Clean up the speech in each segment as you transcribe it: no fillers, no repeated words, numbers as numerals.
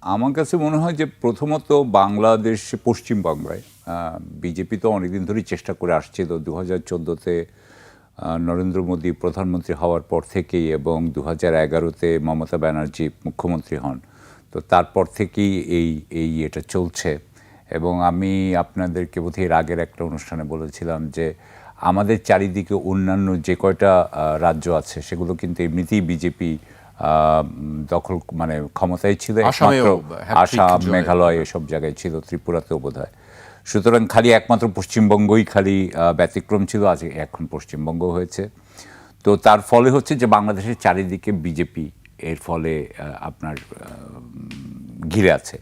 আমার কাছে মনে হয় যে প্রথমত বাংলাদেশ পশ্চিমবাংলায় বিজেপি তো অনেকদিন ধরেই চেষ্টা করে আসছিল 2014-তে নরেন্দ্র মোদী প্রধানমন্ত্রী হওয়ার পর থেকেই এবং 2011-তে মমতা ব্যানার্জি মুখ্যমন্ত্রী হন। তো তারপর থেকেই এটা চলছে এবং আমি আপনাদেরকে বোধহয় এর আগের একটা অনুষ্ঠানে বলেছিলাম যে আমাদের চারিদিকে অন্যান্য যে কয়টা রাজ্য আছে সেগুলো কিন্তু এমনিতেই বিজেপি দখল মানে ক্ষমতায় ছিল একমাত্র আসাম, মেঘালয় এসব জায়গায় ছিল, ত্রিপুরাতেও বোধহয়। সুতরাং খালি একমাত্র পশ্চিমবঙ্গই খালি ব্যতিক্রম ছিল, আজ এখন পশ্চিমবঙ্গ হয়েছে। তো তার ফলে হচ্ছে যে বাংলাদেশের চারিদিকে বিজেপি এর ফলে আপনার ঘিরে আছে।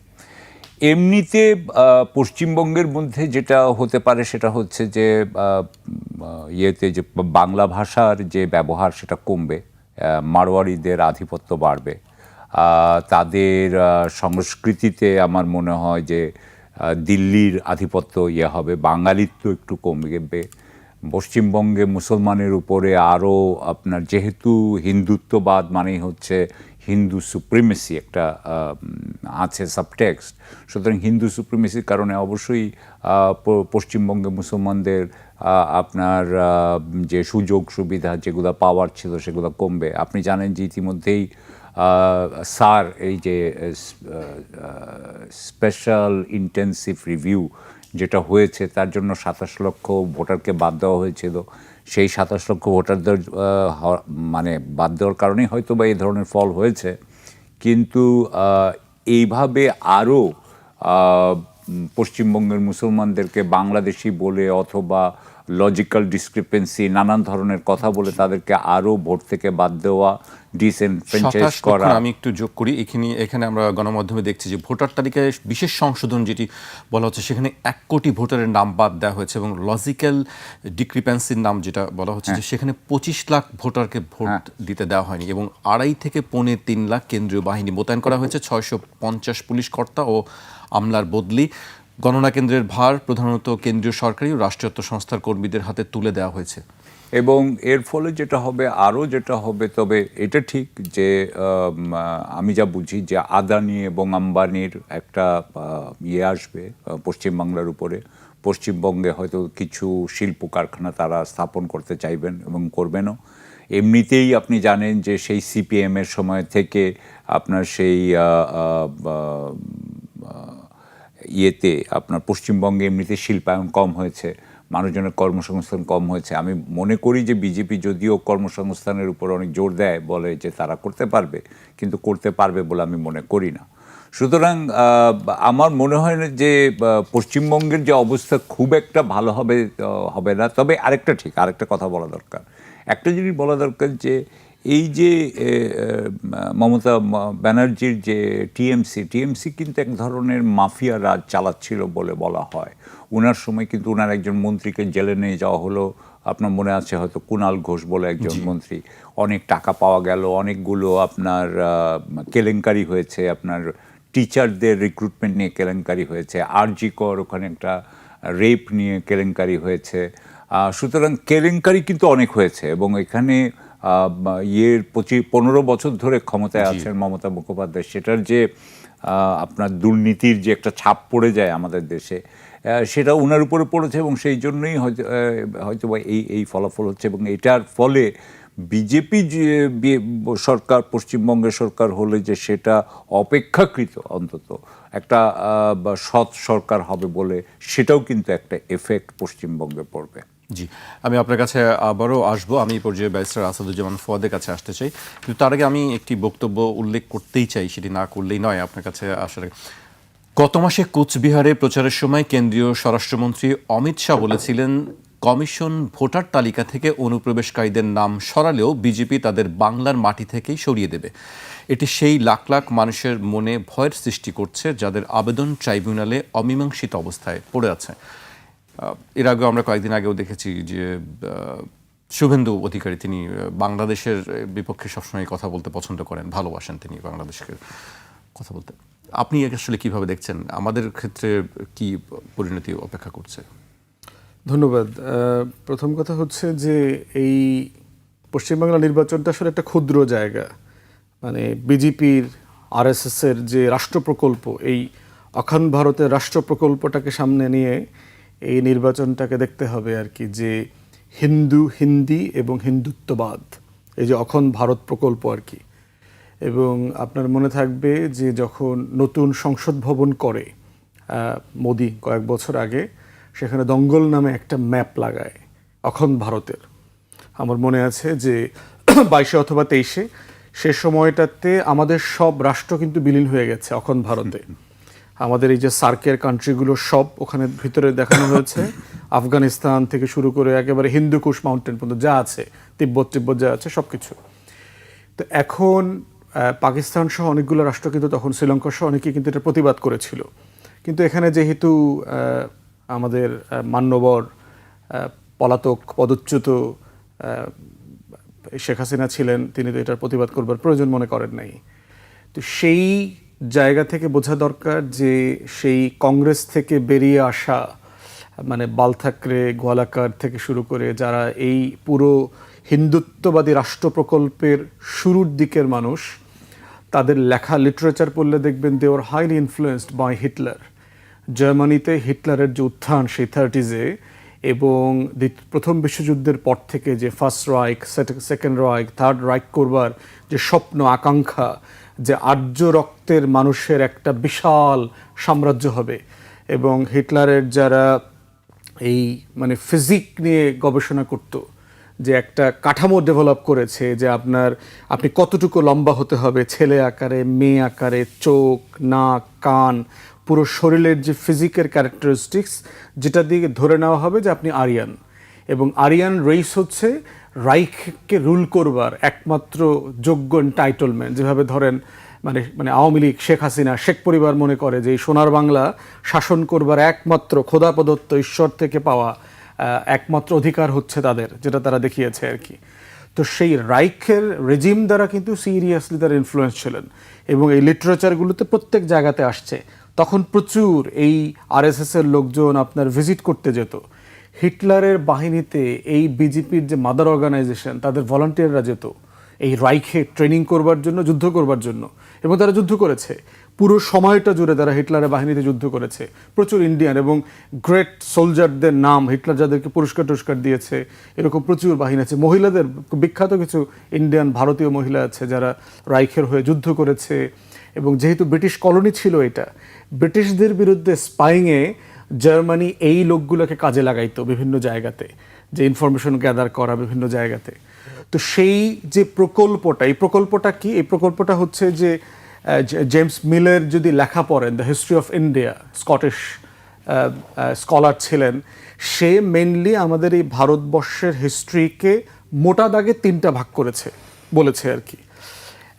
এমনিতে পশ্চিমবঙ্গের মধ্যে যেটা হতে পারে সেটা হচ্ছে যে ইয়েতে যে বাংলা ভাষার যে ব্যবহার সেটা কমবে, মারোয়াড়িদের আধিপত্য বাড়বে, তাদের সংস্কৃতিতে আমার মনে হয় যে দিল্লির আধিপত্য হবে, বাঙালিত্ব একটু কমবে। পশ্চিমবঙ্গে মুসলমানের উপরে আরও আপনার যেহেতু হিন্দুত্ববাদ মানেই হচ্ছে হিন্দু সুপ্রিমেসি একটা আছে সাবটেক্সট, সুতরাং হিন্দু সুপ্রিমেসির কারণে অবশ্যই পশ্চিমবঙ্গে মুসলমানদের আপনার যে সুযোগ সুবিধা যেগুলো পাওয়ার ছিল সেগুলো কমবে। আপনি জানেন যে ইতিমধ্যেই স্যার এই যে স্পেশাল ইন্টেন্সিভ রিভিউ যেটা হয়েছে তার জন্য 27 লক্ষ ভোটারকে বাদ দেওয়া হয়েছিল। সেই 27 লক্ষ ভোটারদের মানে বাদ দেওয়ার কারণেই হয়তো বা এই ধরনের ফল হয়েছে। কিন্তু এইভাবে আরও পশ্চিমবঙ্গের মুসলমানদেরকে বাংলাদেশি বলে অথবা লজিক্যাল ডিসক্রিপেন্সি নানান ধরনের কথা বলে তাদেরকে আরও ভোট থেকে বাদ দেওয়া, ডিসএনফ্র্যাঞ্চাইজ করা। আমি একটু যোগ করি, এখানে আমরা গণমাধ্যমে দেখছি যে ভোটার তালিকায় বিশেষ সংশোধন যেটি বলা হচ্ছে সেখানে 1 কোটি ভোটারের নাম বাদ দেওয়া হয়েছে এবং লজিক্যাল ডিসক্রিপেন্সির নাম যেটা বলা হচ্ছে যে সেখানে 25 লাখ ভোটারকে ভোট দিতে দেওয়া হয়নি এবং 2.5 থেকে 3.5 লাখ কেন্দ্রীয় বাহিনী মোতায়েন করা হয়েছে, 650 পুলিশ কর্তা ও আমলার বদলি। গণনা কেন্দ্রের ভার প্রধানত কেন্দ্রীয় সরকারি ও রাষ্ট্রায়ত্ত সংস্থার কর্মীদের হাতে তুলে দেওয়া হয়েছে এবং এর ফলে যেটা হবে আরও যেটা হবে, তবে এটা ঠিক যে আমি যা বুঝি যে আদানি এবং আম্বানির একটা আসবে পশ্চিমবাংলার উপরে। পশ্চিমবঙ্গে হয়তো কিছু শিল্প কারখানা তারা স্থাপন করতে চাইবেন এবং করবেনও। এমনিতেই আপনি জানেন যে সেই সিপিএমের সময় থেকে আপনার সেই আপনার পশ্চিমবঙ্গে এমনিতে শিল্পায়ন কম হয়েছে, মানুষজনের কর্মসংস্থান কম হয়েছে। আমি মনে করি যে বিজেপি যদিও কর্মসংস্থানের উপর অনেক জোর দেয়, বলে যে তারা করতে পারবে, কিন্তু করতে পারবে বলে আমি মনে করি না। সুতরাং আমার মনে হয় না যে পশ্চিমবঙ্গের যে অবস্থা খুব একটা ভালো হবে না। তবে আরেকটা কথা বলা দরকার, একটা জিনিস বলা দরকার যে এই যে মমতা ব্যানার্জির যে টিএমসি কিন্তু এক ধরনের মাফিয়া রাজ চালাচ্ছিল বলে বলা হয়। ওনার সময় কিন্তু ওনার একজন মন্ত্রীকে জেলে নিয়ে যাওয়া হলো, আপনার মনে আছে হয়তো, কুণাল ঘোষ বলে একজন মন্ত্রী। অনেক টাকা পাওয়া গেল, অনেকগুলো আপনার কেলেঙ্কারি হয়েছে, আপনার টিচারদের রিক্রুটমেন্ট নিয়ে কেলেঙ্কারি হয়েছে, আরজি কর ওখানে একটা রেপ নিয়ে কেলেঙ্কারি হয়েছে। সুতরাং কেলেঙ্কারি কিন্তু অনেক হয়েছে এবং এখানে 15 বছর ধরে ক্ষমতায় আছেন মমতা মুখোপাধ্যায়, সেটার যে আপনার দুর্নীতির যে একটা ছাপ পড়ে যায় আমাদের দেশে, সেটা ওনার উপরে পড়েছে এবং সেই জন্যই হয়তো বা এই ফলাফল হচ্ছে। এবং এটার ফলে বিজেপি যে সরকার, পশ্চিমবঙ্গের সরকার হলে যে সেটা অপেক্ষাকৃত অন্তত একটা সৎ সরকার হবে বলে, সেটাও কিন্তু একটা এফেক্ট পশ্চিমবঙ্গে পড়বে। জি, আমি আপনার কাছে আবারও আসবো। আমি এই পর্যায়ে ব্যারিস্টার আসাদুজ্জামান ফুয়াদের কাছে আসতে চাই, কিন্তু তার আগে আমি একটি বক্তব্য উল্লেখ করতেই চাই, সেটি না করলেই নয় আপনার কাছে আসার। গত মাসে কোচবিহারে প্রচারের সময় কেন্দ্রীয় স্বরাষ্ট্রমন্ত্রী অমিত শাহ বলেছিলেন কমিশন ভোটার তালিকা থেকে অনুপ্রবেশকারীদের নাম সরালেও বিজেপি তাদের বাংলার মাটি থেকেই সরিয়ে দেবে। এটি সেই লাখ লাখ মানুষের মনে ভয়ের সৃষ্টি করছে যাদের আবেদন ট্রাইব্যুনালে অমীমাংসিত অবস্থায় পড়ে আছে। এর আগেও আমরা কয়েকদিন আগেও দেখেছি যে শুভেন্দু অধিকারী তিনি বাংলাদেশের বিপক্ষে সবসময় কথা বলতে পছন্দ করেন, ভালোবাসেন তিনি বাংলাদেশকে কথা বলতে। আপনি আসলে কিভাবে দেখছেন, আমাদের ক্ষেত্রে কি পরিণতি অপেক্ষা করছে? ধন্যবাদ। প্রথম কথা হচ্ছে যে এই পশ্চিমবাংলা নির্বাচনটা আসলে একটা ক্ষুদ্র জায়গা, মানে বিজেপির আরএসএস এর যে রাষ্ট্র প্রকল্প, এই অখণ্ড ভারতের রাষ্ট্র প্রকল্পটাকে সামনে নিয়ে এই নির্বাচনটাকে দেখতে হবে আর কি, যে হিন্দি এবং হিন্দুত্ববাদ, এই যে অখণ্ড ভারত প্রকল্প আর কি। এবং আপনার মনে থাকবে যে যখন নতুন সংসদ ভবন করে মোদি কয়েক বছর আগে, সেখানে দঙ্গল নামে একটা ম্যাপ লাগায় অখণ্ড ভারতের। আমার মনে আছে যে 22 অথবা 23 সে সময়টাতে আমাদের সব রাষ্ট্র কিন্তু বিলীন হয়ে গেছে অখণ্ড ভারতে। আমাদের এই যে সার্কের কান্ট্রিগুলো সব ওখানে ভিতরে দেখানো হয়েছে, আফগানিস্তান থেকে শুরু করে একেবারে হিন্দুকুশ মাউন্টেন পর্যন্ত যা আছে, তিব্বত যা আছে সব কিছু। তো এখন পাকিস্তান সহ অনেকগুলো রাষ্ট্র কিন্তু তখন, শ্রীলঙ্কা সহ অনেকেই কিন্তু এটা প্রতিবাদ করেছিল। কিন্তু এখানে যেহেতু আমাদের মান্যবর পলাতক পদচ্যুত শেখ হাসিনা ছিলেন, তিনি তো এটার প্রতিবাদ করবার প্রয়োজন মনে করেন নাই। তো সেই জায়গা থেকে বোঝা দরকার যে সেই কংগ্রেস থেকে বেরিয়ে আসা, মানে বাল ঠাকরে, গোয়ালাকার থেকে শুরু করে যারা এই পুরো হিন্দুত্ববাদী রাষ্ট্র প্রকল্পের শুরুর দিকের মানুষ, তাদের লেখা লিটারেচার পড়লে দেখবেন they were highly influenced by Hitler. জার্মানিতে হিটলারের যে উত্থান সেই 30s এবং প্রথম বিশ্বযুদ্ধের পর থেকে যে ফার্স্ট রাইক, সেকেন্ড রাইক, থার্ড রাইক করবার যে স্বপ্ন আকাঙ্ক্ষা, যে আর্য রক্তের মানুষের একটা বিশাল সাম্রাজ্য হবে, এবং হিটলারের যারা এই মানে ফিজিক নিয়ে গবেষণা করত, যে একটা কাঠামো ডেভেলপ করেছে যে আপনি কতটুকু লম্বা হতে হবে, ছেলে আকারে, মেয়ে আকারে, চোখ, নাক, কান, পুরো শরীরের যে ফিজিকের ক্যারেক্টারিস্টিক্স, যেটা দিয়ে ধরে নেওয়া হবে যে আপনি আরিয়ান। এবং আরিয়ান রেস হচ্ছে রাইখকে রুল করবার একমাত্র যোগ্য এন্টাইটলমেন্ট। যেভাবে ধরেন মানে আওয়ামী লীগ, শেখ হাসিনা, শেখ পরিবার মনে করে যে এই সোনার বাংলা শাসন করবার একমাত্র খোদা প্রদত্ত ঈশ্বর থেকে পাওয়া একমাত্র অধিকার হচ্ছে তাদের, যেটা তারা দেখিয়েছে আর কি। তো সেই রাইখের রেজিম দ্বারা কিন্তু সিরিয়াসলি তারা ইনফ্লুয়েন্স ছিলেন, এবং এই লিটারেচারগুলোতে প্রত্যেক জায়গাতে আসছে। তখন প্রচুর এই আরএসএস এর লোকজন আপনার ভিজিট করতে যেত। হিটলারের বাহিনীতে এই বিজেপির যে মাদার অর্গানাইজেশন, তাদের ভলান্টিয়াররা যেত এই রাইখে ট্রেনিং করবার জন্য, যুদ্ধ করবার জন্য, এবং তারা যুদ্ধ করেছে পুরো সময়টা জুড়ে। তারা হিটলারের বাহিনীতে যুদ্ধ করেছে, প্রচুর ইন্ডিয়ান এবং গ্রেট সোলজারদের নাম, হিটলার যাদেরকে পুরস্কার দিয়েছে, এরকম প্রচুর বাহিনী আছে। মহিলাদের বিখ্যাত কিছু ইন্ডিয়ান ভারতীয় মহিলা আছে যারা রাইখের হয়ে যুদ্ধ করেছে। এবং যেহেতু ব্রিটিশ কলোনি ছিল এটা, ব্রিটিশদের বিরুদ্ধে স্পাইংয়ে জার্মানি এই লোকগুলোকে কাজে লাগাইতো বিভিন্ন জায়গাতে, যে ইনফরমেশন গ্যাদার করা বিভিন্ন জায়গাতে। তো সেই যে প্রকল্পটা, এই প্রকল্পটা কি? এই প্রকল্পটা হচ্ছে যে জেমস মিলের যদি লেখা পড়েন, the history of India, Scottish scholar ছিলেন, সে মেনলি আমাদের এই ভারতবর্ষের হিস্ট্রিকে মোটা দাগে 3টা ভাগ বলেছে আর কি।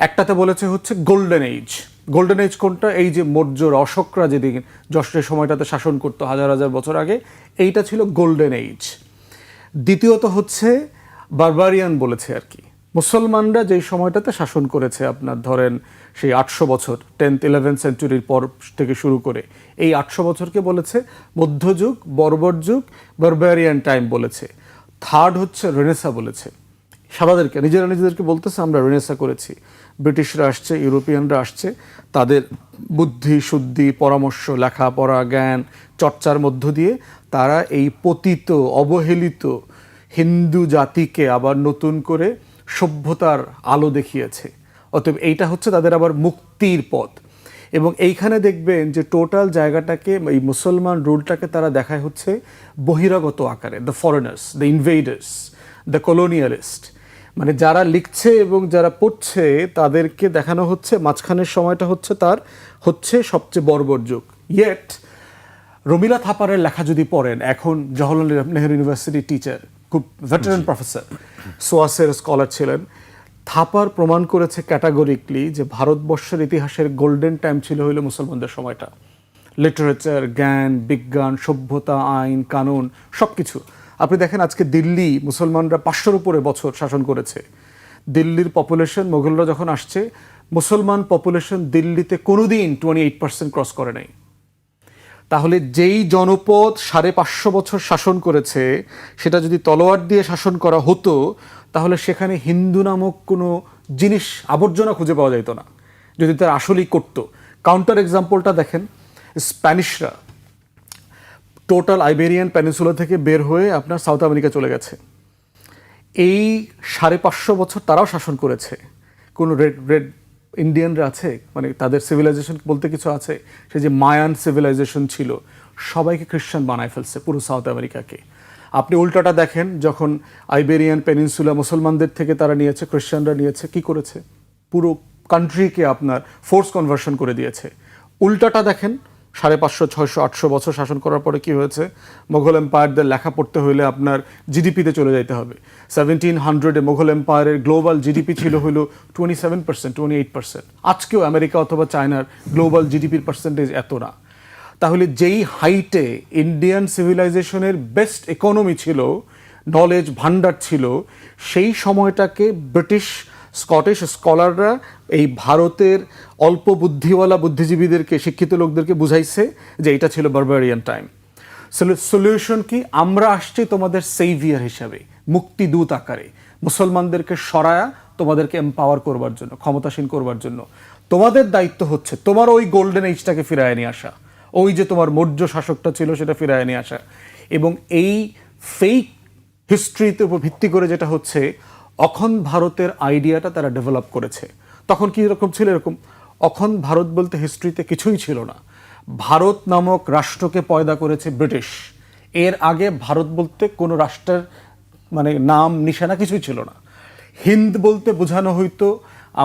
একটাতে বলেছে হচ্ছে গোল্ডেন এজ। গোল্ডেন এজ কোনটা? এই যে মৌর্যর, অশোকরা যেদিন যশের সময়টাতে শাসন করতো হাজার হাজার বছর আগে, এইটা ছিল গোল্ডেন এজ। দ্বিতীয়ত হচ্ছে বারবারিয়ান বলেছে আর কি, মুসলমানরা যেই সময়টাতে শাসন করেছে, আপনার ধরেন সেই 800 বছর, 10th 11th সেঞ্চুরির পর থেকে শুরু করে এই 800 বছরকে বলেছে মধ্যযুগ, বর্বর যুগ, বারবারিয়ান টাইম বলেছে। থার্ড হচ্ছে রেনেসা বলেছে। সাদাদেরকে, নিজেদেরকে বলতেছে আমরা রেনেসা করেছি। ব্রিটিশরা আসছে, ইউরোপিয়ানরা আসছে, তাদের বুদ্ধি শুদ্ধি, পরামর্শ, লেখাপড়া, জ্ঞান চর্চার মধ্য দিয়ে তারা এই পতিত অবহেলিত হিন্দু জাতিকে আবার নতুন করে সভ্যতার আলো দেখিয়েছে। অতএব এইটা হচ্ছে তাদের আবার মুক্তির পথ। এবং এইখানে দেখবেন যে টোটাল জায়গাটাকে, এই মুসলমান রুলটাকে তারা দেখায় হচ্ছে বহিরাগত আকারে, দ্য ফরেনার্স, দ্য ইনভেডার্স, দ্য কলোনিয়ালিস্ট। মানে যারা লিখছে এবং যারা পড়ছে তাদেরকে দেখানো হচ্ছে মাঝখানের সময়টা হচ্ছে সবচেয়ে বর্বর যুগ। ইয়েট রমিলা থাপারের লেখা যদি পড়েন, এখন জওহরলাল নেহরু ইউনিভার্সিটি টিচার, খুব ভেটারান প্রফেসর, সোয়াসের স্কলার ছিলেন, থাপার প্রমাণ করেছে ক্যাটাগরিকলি যে ভারতবর্ষের ইতিহাসের গোল্ডেন টাইম ছিল হইল মুসলমানদের সময়টা। লিটারেচার, জ্ঞান, বিজ্ঞান, সভ্যতা, আইন, কানুন সব কিছু। আপনি দেখেন আজকে দিল্লি মুসলমানরা 500-র উপরে বছর শাসন করেছে। দিল্লির পপুলেশন, মোগলরা যখন আসছে, মুসলমান পপুলেশন দিল্লিতে কোনোদিন 28% ক্রস করে নাই। তাহলে যেই জনপদ 550 বছর শাসন করেছে, সেটা যদি তলোয়ার দিয়ে শাসন করা হতো, তাহলে সেখানে হিন্দু নামক কোনো জিনিস, আবর্জনা খুঁজে পাওয়া যেত না। যদি তারা আসলেই করতো। কাউন্টার এক্সাম্পলটা দেখেন, স্প্যানিশরা টোটাল আইবেরিয়ান পেনিনসুলা থেকে বের হয়ে আপনার সাউথ আমেরিকা চলে গেছে। এই 550 বছর তারাও শাসন করেছে। কোনো রেড ইন্ডিয়ানরা আছে, মানে তাদের সিভিলাইজেশন বলতে কিছু আছে? সে যে মায়ান সিভিলাইজেশন ছিল, সবাইকে খ্রিস্টান বানায় ফেলছে পুরো সাউথ আমেরিকাকে। আপনি উল্টাটা দেখেন, যখন আইবেরিয়ান পেনিনসুলা মুসলমানদের থেকে তারা নিয়েছে, খ্রিস্টানরা নিয়েছে, কি করেছে? পুরো কান্ট্রিকে আপনার ফোর্স কনভার্সন করে দিয়েছে। উল্টাটা দেখেন, 550, 600, 800 বছর শাসন করার পরে কি হয়েছে? মোঘল এম্পায়ারদের লেখা পড়তে হলে আপনার জিডিপিতে চলে যেতে হবে। 1700-এ মোঘল এম্পায়ারের গ্লোবাল জিডিপি ছিল হলো 27%, 28%। আজকেও আমেরিকা অথবা চায়নার গ্লোবাল জিডিপির পার্সেন্টেজ এত না। তাহলে যেই হাইটে ইন্ডিয়ান সিভিলাইজেশনের বেস্ট ইকোনমি ছিল, নলেজ ভান্ডার ছিল, সেই সময়টাকে ব্রিটিশ স্কটিশ স্কলাররা এই ভারতের অল্প বুদ্ধিওয়ালা বুদ্ধিজীবীদেরকে, শিক্ষিত লোকদেরকে বুঝাইছে যে এটা ছিল বারবারিয়ান টাইম। সলিউশন কি? আমরা আসছি তোমাদের সেভিয়ার হিসাবে, মুক্তিদূত আকারে, মুসলমানদেরকে সরায়া তোমাদেরকে এম্পাওয়ার করবার জন্য, ক্ষমতাসীন করবার জন্য। তোমাদের দায়িত্ব হচ্ছে তোমার ওই গোল্ডেন এইজটাকে ফিরায় নিয়ে আসা, ওই যে তোমার মৌর্য শাসকটা ছিল সেটা ফিরায় নিয়ে আসা। এবং এই ফেক হিস্ট্রিতে উপর ভিত্তি করে যেটা হচ্ছে, অখণ্ড ভারতের আইডিয়াটা তারা ডেভেলপ করেছে। তখন কি রকম ছিল? এরকম অখণ্ড ভারত বলতে হিস্ট্রিতে কিছুই ছিল না। ভারত নামক রাষ্ট্রকে পয়দা করেছে ব্রিটিশ। এর আগে ভারত বলতে কোনো রাষ্ট্রের মানে নাম নিশানা কিছুই ছিল না। হিন্দ বলতে বোঝানো হইতো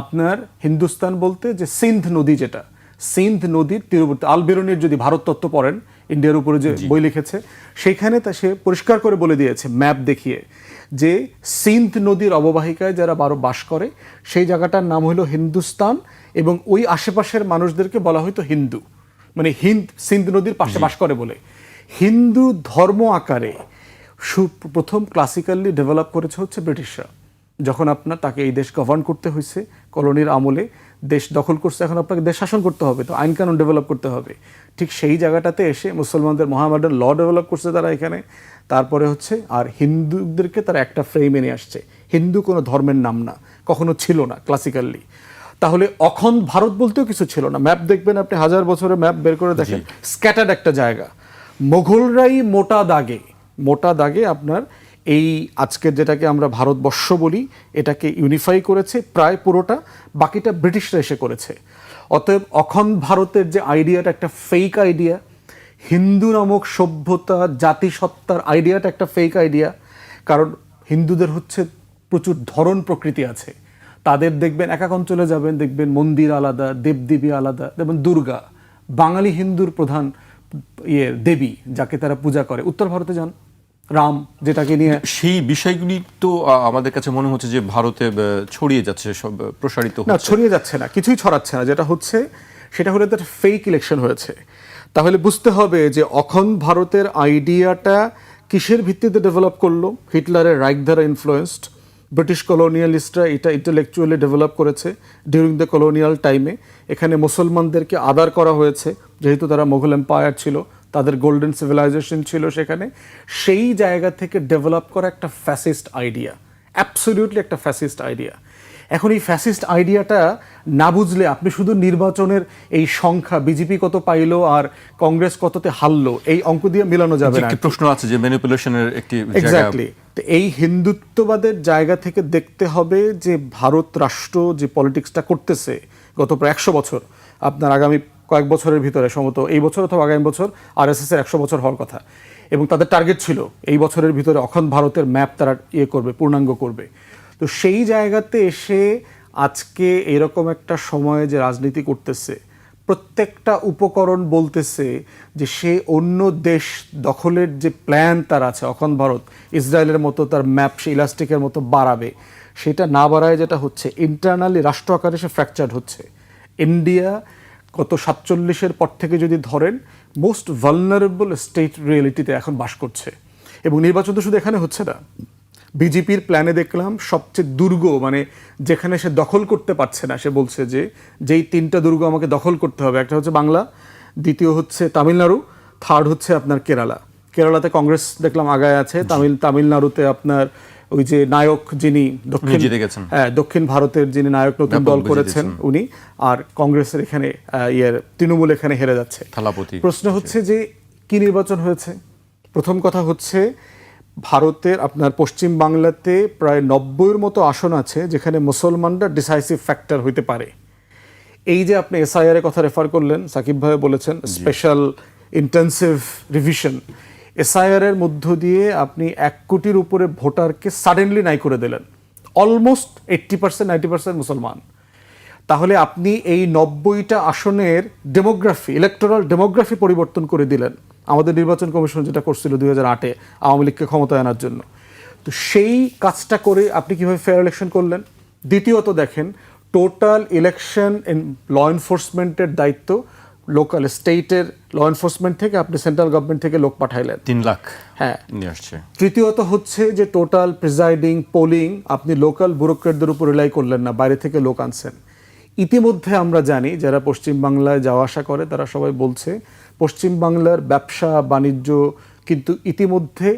আপনার, হিন্দুস্তান বলতে যে সিন্ধ নদী, যেটা সিন্ধ নদীর তীরবর্তী। আল-বেরুনির যদি ভারত তত্ত্ব পড়েন, ইন্ডিয়ার উপরে যে বই লিখেছে, সেইখানে তা সে পরিষ্কার করে বলে দিয়েছে ম্যাপ দেখিয়ে যে সিন্ধ নদীর অববাহিকায় যারা বাস করে সেই জায়গাটার নাম হলো হিন্দুস্তান, এবং ওই আশেপাশের মানুষদেরকে বলা হয়তো হিন্দু, মানে সিন্ধ নদীর পাশে বাস করে বলে। হিন্দু ধর্ম আকারে প্রথম ক্লাসিক্যালি ডেভেলপ করেছে হচ্ছে ব্রিটিশরা। যখন আপনার তাকে এই দেশ গভর্ন করতে হয়েছে, কলোনির আমলে দেশ দখল করছে, এখন আপনাকে দেশ শাসন করতে হবে, তো আইন কানুন ডেভেলপ করতে হবে। ঠিক সেই জায়গাটাতে এসে মুসলমানদের মোহামেডান ল ডেভেলপ করছে তারা এখানে। তারপরে হচ্ছে আর হিন্দুদেরকে তারা একটা ফ্রেমে নিয়ে আসছে। হিন্দু কোনো ধর্মের নাম না, কখনো ছিল না ক্লাসিক্যালি। তাহলে অখণ্ড ভারত বলতেও কিছু ছিল না। ম্যাপ দেখবেন আপনি, 1000 বছরের ম্যাপ বের করে দেখেন, স্ক্যাটার্ড একটা জায়গা। মোগলরাই মোটা দাগে আপনার এই আজকের যেটাকে আমরা ভারতবর্ষ বলি, এটাকে ইউনিফাই করেছে প্রায় পুরোটা, বাকিটা ব্রিটিশরা এসে করেছে। অতএব অখণ্ড ভারতের যে আইডিয়াটা একটা ফেক আইডিয়া, হিন্দু নামক সভ্যতা জাতিসত্তার আইডিয়াটা একটা ফেক আইডিয়া। কারণ হিন্দুদের হচ্ছে প্রচুর ধরন প্রকৃতি আছে। তাদের দেখবেন এক এক অঞ্চলে যাবেন, দেখবেন মন্দির আলাদা, দেবদেবী আলাদা। যেমন দুর্গা বাঙালি হিন্দুর প্রধান দেবী, যাকে তারা পূজা করে। উত্তর ভারতে যান, রাম, যেটাকে নিয়ে সেই বিষয়গুলি তো আমাদের কাছে মনে হচ্ছে যে ভারতে ছড়িয়ে যাচ্ছে, সব প্রসারিত না, হচ্ছে। ছড়িয়ে যাচ্ছে না, কিছুই ছড়াচ্ছে না। যেটা হচ্ছে সেটা হলো একটা ফেক ইলেকশন হয়েছে। তাহলে বুঝতে হবে যে অখণ্ড ভারতের আইডিয়াটা কিসের ভিত্তিতে ডেভেলপ করলো? হিটলারের রাইখ দ্বারা ইনফ্লুয়েন্সড। ব্রিটিশ কলোনিয়ালিস্টরা এটা ইন্টেলেকচুয়ালি ডেভেলপ করেছে ডিউরিং দ্য কলোনিয়াল টাইমে। এখানে মুসলমানদেরকে আদার করা হয়েছে, যেহেতু তারা মোগল এম্পায়ার ছিল, তাদের গোল্ডেন সিভিলাইজেশন ছিল সেখানে। সেই জায়গা থেকে ডেভেলপ করা একটা ফ্যাসিস্ট আইডিয়া, অ্যাবসলিউটলি একটা ফ্যাসিস্ট আইডিয়া। এখন এই ফ্যাসিস্ট আইডিয়াটা না বুঝলে আপনি শুধু নির্বাচনের এই সংখ্যা, বিজেপি কত পাইলো আর কংগ্রেস কততে হারলো, এই অঙ্ক দিয়ে মিলানো যাবে না। একটি প্রশ্ন আছে যে ম্যানিপুলেশনের একটি এক্স্যাক্টলি। তো এই হিন্দুত্ববাদের জায়গা থেকে দেখতে হবে যে ভারত রাষ্ট্র যে পলিটিক্সটা করতেছে গত প্রায় 100 বছর, আপনার আগামী কয়েক বছরের ভিতরে, সম্ভবত এই বছর অথবা আগামী বছর আরএসএস এর 100 বছর হওয়ার কথা, এবং তাদের টার্গেট ছিল এই বছরের ভিতরে অখণ্ড ভারতের ম্যাপ তারা করবে, পূর্ণাঙ্গ করবে। তো সেই জায়গাতে এসে আজকে এরকম একটা সময়ে যে রাজনীতি করতেছে, প্রত্যেকটা উপকরণ বলতেছে যে সে অন্য দেশ দখলের যে প্ল্যান তার আছে, অখণ্ড ভারত ইসরায়েলের মতো তার ম্যাপ সে ইলাস্টিকের মতো বাড়াবে, সেটা না বাড়ায় যেটা হচ্ছে ইন্টারনালি রাষ্ট্র আকারে সে ফ্র্যাকচার্ড হচ্ছে। ইন্ডিয়া গত 47-এর পর থেকে যদি ধরেন, মোস্ট ভালনারেবল স্টেট রিয়েলিটিতে এখন বাস করছে। এবং নির্বাচন তো শুধু এখানে হচ্ছে না, বিজেপির প্ল্যানে দেখলাম সবচেয়ে দুর্গ, মানে যেখানে সে দখল করতে পারছে না, সে বলছে যে যেই 3টা দুর্গ আমাকে দখল করতে হবে, একটা হচ্ছে বাংলা, দ্বিতীয় হচ্ছে তামিলনাড়ু, থার্ড হচ্ছে আপনার কেরালাতে কংগ্রেস দেখলাম আগায় আছে, তামিলনাড়ুতে আপনার ওই যে নায়ক যিনি দক্ষিণ জিতে গেছেন। হ্যাঁ, দক্ষিণ ভারতের যিনি নায়ক নতুন ব্যাপক দল বিজয় করেছেন দিয়েছেন। উনি, আর কংগ্রেসের এখানে তৃণমূল এখানে হেরে যাচ্ছে। থালাপতি। প্রশ্ন হচ্ছে যে কি নির্বাচন হয়েছে? প্রথম কথা হচ্ছে ভারতের আপনার পশ্চিম বাংলাতে প্রায় 90-এর মতো আসন আছে যেখানে মুসলমানরা ডিসাইসিভ ফ্যাক্টর হইতে পারে। এই যে আপনি এসআইআর এর কথা রেফার করলেন, সাকিব ভাই বলেছেন স্পেশাল ইন্টেন্সিভ রিভিশন, এসআইআর এর মধ্য দিয়ে আপনি 1 কোটির উপরে ভোটারকে সাডেনলি নাই করে দিলেন, অলমোস্ট 80% 90% মুসলমান। তাহলে আপনি এই 90টা আসনের ডেমোগ্রাফি, ইলেকটোরাল ডেমোগ্রাফি পরিবর্তন করে দিলেন, আমাদের নির্বাচন কমিশন যেটা করছিল 2008-এ আওয়ামী লীগকে ক্ষমতায় আনার জন্য। তো সেই কাজটা করে আপনি কিভাবে ফেয়ার ইলেকশন করলেন? দ্বিতীয়ত দেখেন, টোটাল ইলেকশন ল এনফোর্সমেন্টের দায়িত্ব লোকাল স্টেটের ল এনফোর্সমেন্ট থেকে আপনি সেন্ট্রাল গভর্নমেন্ট থেকে লোক পাঠাইলেন 3 লাখ হ্যাঁ নিয়ে আসছে। তৃতীয়ত হচ্ছে যে টোটাল প্রিজাইডিং পোলিং আপনি লোকাল ব্যুরোক্রেটদের উপর রিলাই করলেন না, বাইরে থেকে লোক আনছেন। ইতিমধ্যে আমরা জানি যারা পশ্চিম বাংলায় যাওয়া আসা করে তারা সবাই বলছে পশ্চিম বাংলার ব্যবসা বাণিজ্য কিন্তু ইতিমধ্যে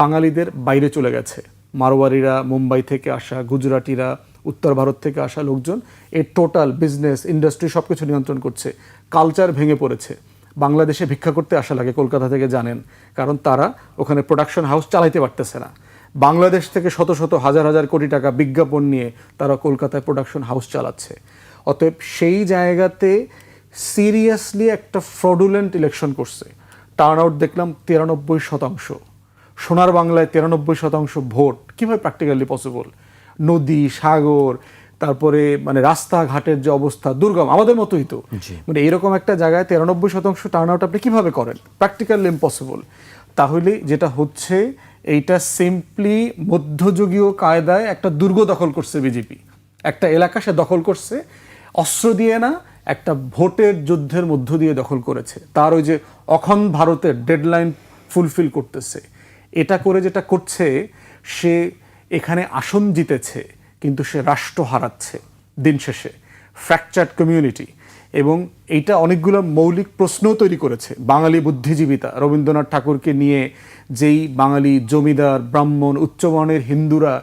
বাঙালিদের বাইরে চলে গেছে। মারোয়ারিরা, মুম্বাই থেকে আসা, গুজরাটিরা, উত্তর ভারত থেকে আসা লোকজন এই টোটাল বিজনেস ইন্ডাস্ট্রি সব কিছু নিয়ন্ত্রণ করছে। কালচার ভেঙে পড়েছে। বাংলাদেশে ভিক্ষা করতে আসা লাগে কলকাতা থেকে, জানেন, কারণ তারা ওখানে প্রোডাকশন হাউস চালাইতে পারতেছে না। বাংলাদেশ থেকে শত শত হাজার হাজার কোটি টাকা বিজ্ঞাপন নিয়ে তারা কলকাতায় প্রোডাকশন হাউস চালাচ্ছে। অতএব সেই জায়গাতে সিরিয়াসলি একটা ফ্রডুলেন্ট ইলেকশন করছে। টার্ন আউট দেখলাম 93%। সোনার বাংলায় 93% ভোট কিভাবে প্র্যাকটিক্যালি পসিবল? নদী, সাগর, তারপরে মানে রাস্তাঘাটের যে অবস্থা দুর্গম, আমাদের মতোই তো, মানে এরকম একটা জায়গায় 93% টার্ন আউট আপনি কিভাবে করেন? Practically impossible. তাহলে যেটা হচ্ছে এইটা সিম্পলি মধ্যযুগীয় কায়দায় একটা দুর্গ দখল করছে বিজেপি। একটা এলাকা সে দখল করছে অস্ত্র দিয়ে না, একটা ভোটের যুদ্ধের মধ্য দিয়ে দখল করেছে। তার ওই যে অখণ্ড ভারতের ডেডলাইন ফুলফিল করতেছে। এটা করে যেটা করছে, সে এখানে আসন জিতেছে কিন্তু সে রাষ্ট্র হারাচ্ছে দিন শেষে। ফ্র্যাকচার্ড কমিউনিটি, এবং এইটা অনেকগুলো মৌলিক প্রশ্নও তৈরি করেছে। বাঙালি বুদ্ধিজীবিতা রবীন্দ্রনাথ ঠাকুরকে নিয়ে যেই বাঙালি জমিদার, ব্রাহ্মণ, উচ্চবর্ণের হিন্দুরা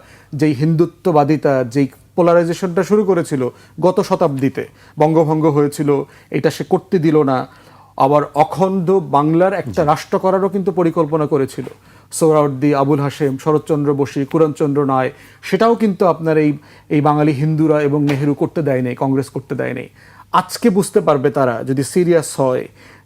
যেই হিন্দুত্ববাদিতা, যেই পোলারাইজেশনটা শুরু করেছিল গত শতাব্দীতে, বঙ্গভঙ্গ হয়েছিল, এটা সে করতে দিল না। আবার অখণ্ড বাংলার একটা রাষ্ট্র করারও কিন্তু পরিকল্পনা করেছিল। সোহরাওয়ার্দী, আবুল হাশেম, শরৎচন্দ্র বসু, কুরণচন্দ্র রায়, সেটাও কিন্তু আপনার এই বাঙালি হিন্দুরা এবং নেহেরু করতে দেয় নাই, কংগ্রেস করতে দেয় নাই। আজকে বুঝতে পারবে তারা যদি সিরিয়াস হয়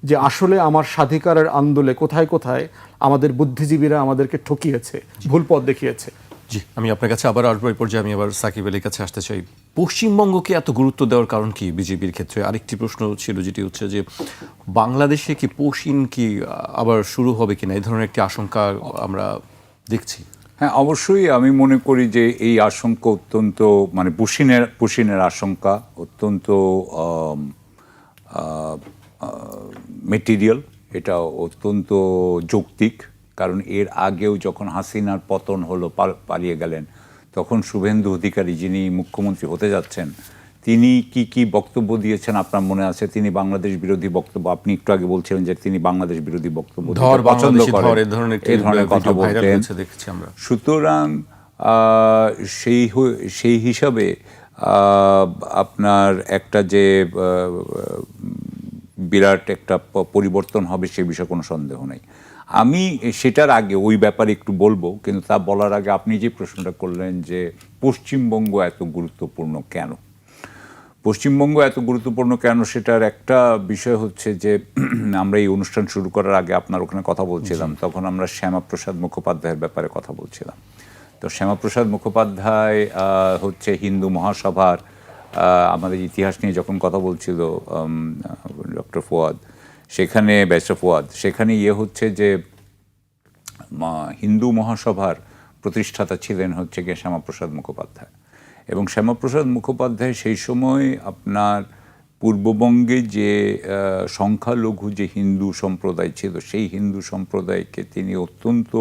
যে আসলে আমার স্বাধিকারের আন্দোলনে কোথায় কোথায় আমাদের বুদ্ধিজীবীরা আমাদেরকে ঠকিয়েছে, ভুল পথ দেখিয়েছে। জি, আমি আপনার কাছে আবার আসবো। এই পর্যায়ে আমি আবার সাকিব আলীর কাছে আসতে চাই। পশ্চিমবঙ্গকে এত গুরুত্ব দেওয়ার কারণ কি বিজেপির ক্ষেত্রে? আরেকটি প্রশ্ন ছিল যেটি হচ্ছে যে বাংলাদেশে কি পশ্চিম কি আবার শুরু হবে কিনা, এই ধরনের একটি আশঙ্কা আমরা দেখছি। হ্যাঁ, অবশ্যই আমি মনে করি যে এই আশঙ্কা অত্যন্ত মানে পুশিনের আশঙ্কা অত্যন্ত মেটেরিয়াল, এটা অত্যন্ত যৌক্তিক। কারণ এর আগেও যখন হাসিনার পতন হলো, পালিয়ে গেলেন, তখন শুভেন্দু অধিকারী যিনি মুখ্যমন্ত্রী হতে যাচ্ছেন তিনি কি বক্তব্য দিয়েছেন আপনার মনে আছে? তিনি বাংলাদেশ বিরোধী বক্তব্য, আপনি একটু আগে বলছিলেন যে তিনি বাংলাদেশ বিরোধী বক্তব্য পছন্দ করেন, এই ধরনের কথা বলতেন। সুতরাং সেই হিসাবে আপনার একটা যে বিরাট একটা পরিবর্তন হবে সে বিষয়ে কোনো সন্দেহ নেই। আমি সেটার আগে ওই ব্যাপারে একটু বলবো, কিন্তু তা বলার আগে আপনি যে প্রশ্নটা করলেন যে পশ্চিমবঙ্গ এত গুরুত্বপূর্ণ কেন, পশ্চিমবঙ্গ এত গুরুত্বপূর্ণ কেন, সেটার একটা বিষয় হচ্ছে যে আমরা এই অনুষ্ঠান শুরু করার আগে আপনার ওখানে কথা বলছিলাম, তখন আমরা শ্যামাপ্রসাদ মুখোপাধ্যায়ের ব্যাপারে কথা বলছিলাম। তো শ্যামাপ্রসাদ মুখোপাধ্যায় হচ্ছে হিন্দু মহাসভার, আমাদের ইতিহাস নিয়ে যখন কথা বলছিল ডক্টর ফুয়াদ, সেখানে ব্যারিস্টার ফুয়াদ, সেখানে হচ্ছে যে হিন্দু মহাসভার প্রতিষ্ঠাতা ছিলেন হচ্ছে গিয়ে শ্যামাপ্রসাদ মুখোপাধ্যায়। এবং শ্যামাপ্রসাদ মুখোপাধ্যায় সেই সময় আপনার পূর্ববঙ্গে যে সংখ্যালঘু যে হিন্দু সম্প্রদায় ছিল, সেই হিন্দু সম্প্রদায়কে তিনি অত্যন্ত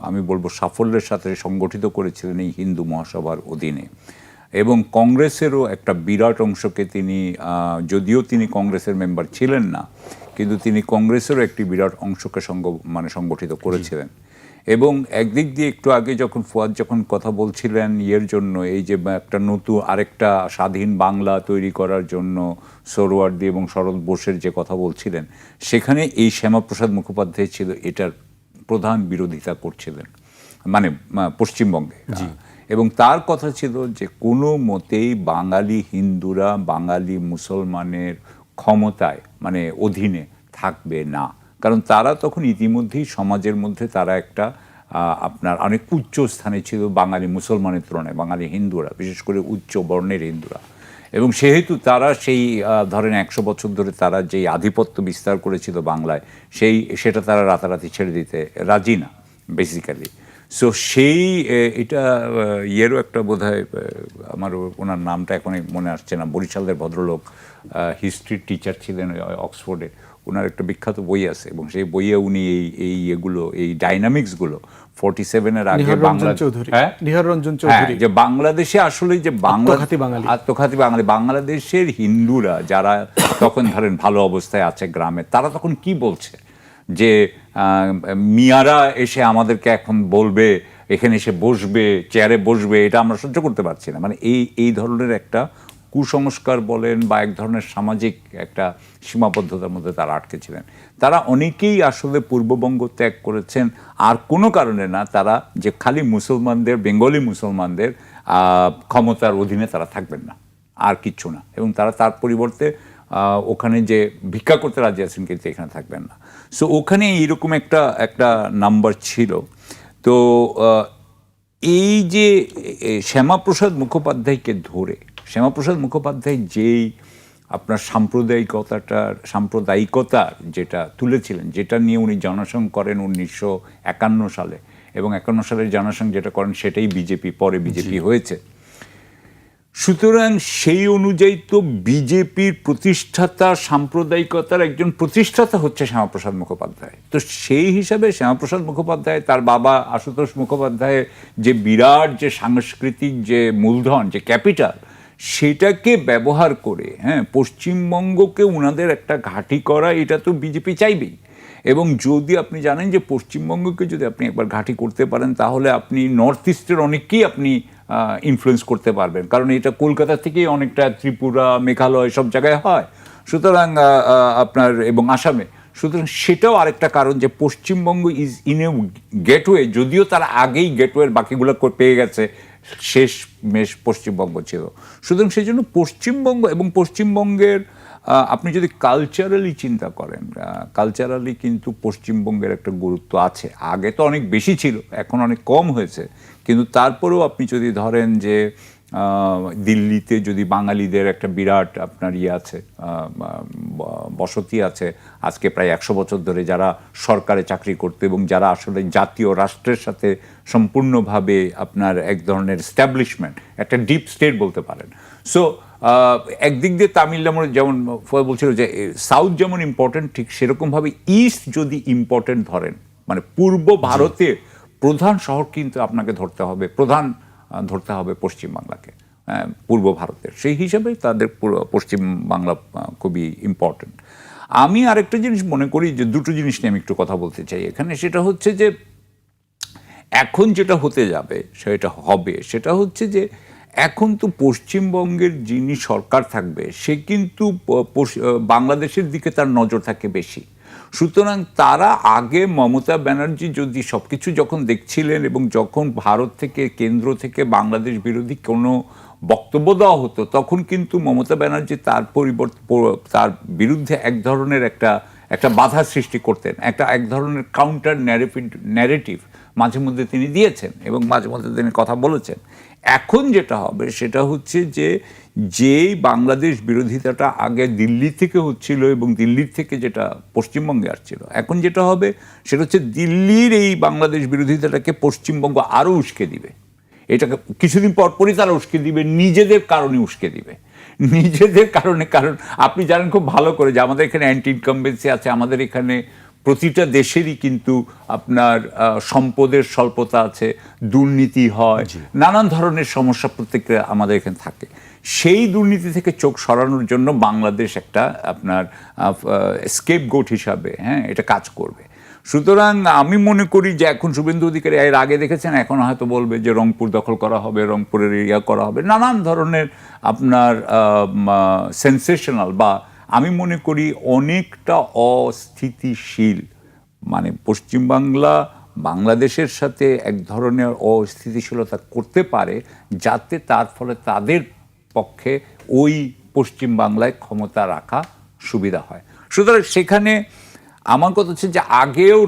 আমি বলবো সাফল্যের সাথে সংগঠিত করেছিলেন এই হিন্দু মহাসভার অধীনে। এবং কংগ্রেসেরও একটা বিরাট অংশকে তিনি, যদিও তিনি কংগ্রেসের মেম্বার ছিলেন না, কিন্তু তিনি কংগ্রেসেরও একটি বিরাট অংশকে সংগঠিত করেছিলেন। এবং একদিক দিয়ে একটু আগে যখন ফুয়াদ যখন কথা বলছিলেন ইয়ের জন্য, এই যে একটা নতুন আরেকটা স্বাধীন বাংলা তৈরি করার জন্য সোহরাওয়ার্দী এবং শরৎ বোসের যে কথা বলছিলেন, সেখানে এই শ্যামাপ্রসাদ মুখোপাধ্যায় ছিল এটার প্রধান বিরোধিতা করছিলেন, মানে পশ্চিমবঙ্গে। এবং তার কথা ছিল যে কোনো মতেই বাঙালি হিন্দুরা বাঙালি মুসলমানের ক্ষমতায় মানে অধীনে থাকবে না, কারণ তারা তখন ইতিমধ্যেই সমাজের মধ্যে তারা একটা আপনার অনেক উচ্চ স্থানে ছিল বাঙালি মুসলমানের তুলনায়, বাঙালি হিন্দুরা বিশেষ করে উচ্চ বর্ণের হিন্দুরা। এবং সেহেতু তারা সেই ধরেন 100 বছর ধরে তারা যেই আধিপত্য বিস্তার করেছিল বাংলায়, সেটা তারা রাতারাতি ছেড়ে দিতে রাজি না বেসিক্যালি। সো সেই এটা ইয়েরও একটা বোধহয় আমার ওনার নামটা এখন মনে আসছে না, বরিশালের ভদ্রলোক, হিস্ট্রির টিচার ছিলেন অক্সফোর্ডে, ওনার একটা বিখ্যাত বই আছে এবং সেই বইয়ে উনি এই এগুলো এই ডাইনামিক্সগুলো 47-এর আগে যে বাংলাদেশে আসলে যে আত্মঘাতী বাঙালি বাংলাদেশের হিন্দুরা যারা তখন ধরেন ভালো অবস্থায় আছে গ্রামে, তারা তখন কি বলছে যে মিয়ারা এসে আমাদেরকে এখন বলবে, এখানে এসে বসবে, চেয়ারে বসবে, এটা আমরা সহ্য করতে পারছি না। মানে এই ধরনের একটা কুসংস্কার বলেন বা এক ধরনের সামাজিক একটা সীমাবদ্ধতার মধ্যে তারা আটকে ছিলেন। তারা অনেকেই আসলে পূর্ববঙ্গ ত্যাগ করেছেন আর কোনো কারণে না, তারা যে খালি মুসলমানদের, বেঙ্গলি মুসলমানদের ক্ষমতার অধীনে তারা থাকবেন না, আর কিচ্ছু না। এবং তারা তার পরিবর্তে ওখানে যে ভিক্ষা করতে রাজি আছেন কিন্তু এখানে থাকবেন না। সো ওখানে এইরকম একটা নাম্বার ছিল। তো এই যে শ্যামাপ্রসাদ মুখোপাধ্যায়কে ধরে, শ্যামাপ্রসাদ মুখোপাধ্যায় যেই আপনার সাম্প্রদায়িকতার যেটা তুলেছিলেন, যেটা নিয়ে উনি জনসংঘ করেন 1951 সালে, এবং 51 সালের জনসংঘ যেটা করেন সেটাই বিজেপি, পরে বিজেপি হয়েছে। সুতরাং সেই অনুযায়ী তো বিজেপির প্রতিষ্ঠাতা, সাম্প্রদায়িকতার একজন প্রতিষ্ঠাতা হচ্ছে শ্যামাপ্রসাদ মুখোপাধ্যায়। তো সেই হিসাবে শ্যামাপ্রসাদ মুখোপাধ্যায়, তার বাবা আশুতোষ মুখোপাধ্যায়ের যে বিরাট যে সাংস্কৃতিক যে মূলধন, যে ক্যাপিটাল, সেটাকে ব্যবহার করে পশ্চিমবঙ্গকে উনাদের একটা ঘাঁটি করা, এটা তো বিজেপি চাইবেই। এবং যদি আপনি জানেন যে পশ্চিমবঙ্গকে যদি আপনি একবার ঘাঁটি করতে পারেন, তাহলে আপনি নর্থ ইস্টের অনেককেই আপনি ইনফ্লুয়েন্স করতে পারবেন, কারণ এটা কলকাতা থেকেই অনেকটা ত্রিপুরা, মেঘালয় সব জায়গায় হয়। সুতরাং আপনার এবং আসামে, সুতরাং সেটাও আরেকটা কারণ যে Paschimbanga is in a gateway, যদিও তারা আগেই গেটওয়ের বাকিগুলো পেয়ে গেছে, শেষ মেশ পশ্চিমবঙ্গ ছিল। সুতরাং সেই জন্য পশ্চিমবঙ্গ এবং পশ্চিমবঙ্গের আপনি যদি কালচারালি চিন্তা করেন, কালচারালি কিন্তু পশ্চিমবঙ্গের একটা গুরুত্ব আছে। আগে তো অনেক বেশি ছিল, এখন অনেক কম হয়েছে, কিন্তু তারপরেও আপনি যদি ধরেন যে দিল্লিতে যদি বাঙালিদের একটা বিরাট আপনার আছে, বসতি আছে আজকে প্রায় 100 বছর ধরে, যারা সরকারে চাকরি করতে এবং যারা আসলে জাতীয় রাষ্ট্রের সাথে সম্পূর্ণভাবে আপনার এক ধরনের স্ট্যাবলিশমেন্ট, একটা ডিপ স্টেট বলতে পারেন। সো একদিক দিয়ে তামিলনাড়ু যেমন বলছিল যে সাউথ যেমন ইম্পর্টেন্ট, ঠিক সেরকমভাবে ইস্ট যদি ইম্পর্টেন্ট ধরেন, মানে পূর্ব ভারতের প্রধান শহর কিন্তু আপনাকে ধরতে হবে পশ্চিমবাংলাকে, পূর্ব ভারতের। সেই হিসাবে তাদের পশ্চিম বাংলা খুবই ইম্পর্টেন্ট। আমি আরেকটা জিনিস মনে করি যে দুটো জিনিস নিয়ে আমি একটু কথা বলতে চাই এখানে, সেটা হচ্ছে যে এখন যেটা হতে যাবে সেটা হচ্ছে যে এখন তো পশ্চিমবঙ্গের যিনি সরকার থাকবে, সে কিন্তু বাংলাদেশের দিকে তার নজর থাকে বেশি। সুতরাং তারা আগে মমতা ব্যানার্জি যদি সব কিছু যখন দেখছিলেন এবং যখন ভারত থেকে, কেন্দ্র থেকে বাংলাদেশ বিরোধী কোনো বক্তব্য দেওয়া হতো, তখন কিন্তু মমতা ব্যানার্জি তার বিরুদ্ধে এক ধরনের একটা বাধা সৃষ্টি করতেন, এক ধরনের কাউন্টার ন্যারেটিভ মাঝে মধ্যে তিনি দিয়েছেন এবং মাঝে মধ্যে তিনি কথা বলেছেন। এখন যেটা হবে সেটা হচ্ছে যেই বাংলাদেশ বিরোধিতাটা আগে দিল্লি থেকে হচ্ছিল এবং দিল্লির থেকে যেটা পশ্চিমবঙ্গে আসছিল, এখন যেটা হবে সেটা হচ্ছে দিল্লির এই বাংলাদেশ বিরোধিতাটাকে পশ্চিমবঙ্গ আরও উস্কে দিবে। এটাকে কিছুদিন পরপরই তারা উস্কে দিবে, নিজেদের কারণে উস্কে দিবে, কারণ আপনি জানেন খুব ভালো করে যে আমাদের এখানে অ্যান্টি ইনকামবেন্সি আছে, আমাদের এখানে প্রতিটা দেশেরই কিন্তু আপনার সম্পদের স্বল্পতা আছে, দুর্নীতি হয়, নানান ধরনের সমস্যা প্রত্যেকটা আমাদের এখানে থাকে। সেই দুর্নীতি থেকে চোখ সরানোর জন্য বাংলাদেশ একটা আপনার স্কেপগোট হিসাবে এটা কাজ করবে। সুতরাং আমি মনে করি যে এখন শুভেন্দু অধিকারী এর আগে দেখেছেন, এখন হয়তো বলবে যে রংপুর দখল করা হবে, রংপুরের এরিয়া করা হবে, নানান ধরনের আপনার সেন্সেশনাল, বা আমি মনে করি অনেকটা অস্থিতিশীল, মানে পশ্চিমবাংলা বাংলাদেশের সাথে এক ধরনের অস্থিতিশীলতা করতে পারে, যাতে তার ফলে তাদের পক্ষে ওই পশ্চিম বাংলায় ক্ষমতা রাখা সুবিধা হয়। সুতরাং সেখানে আমার কথা হচ্ছে যে আগেও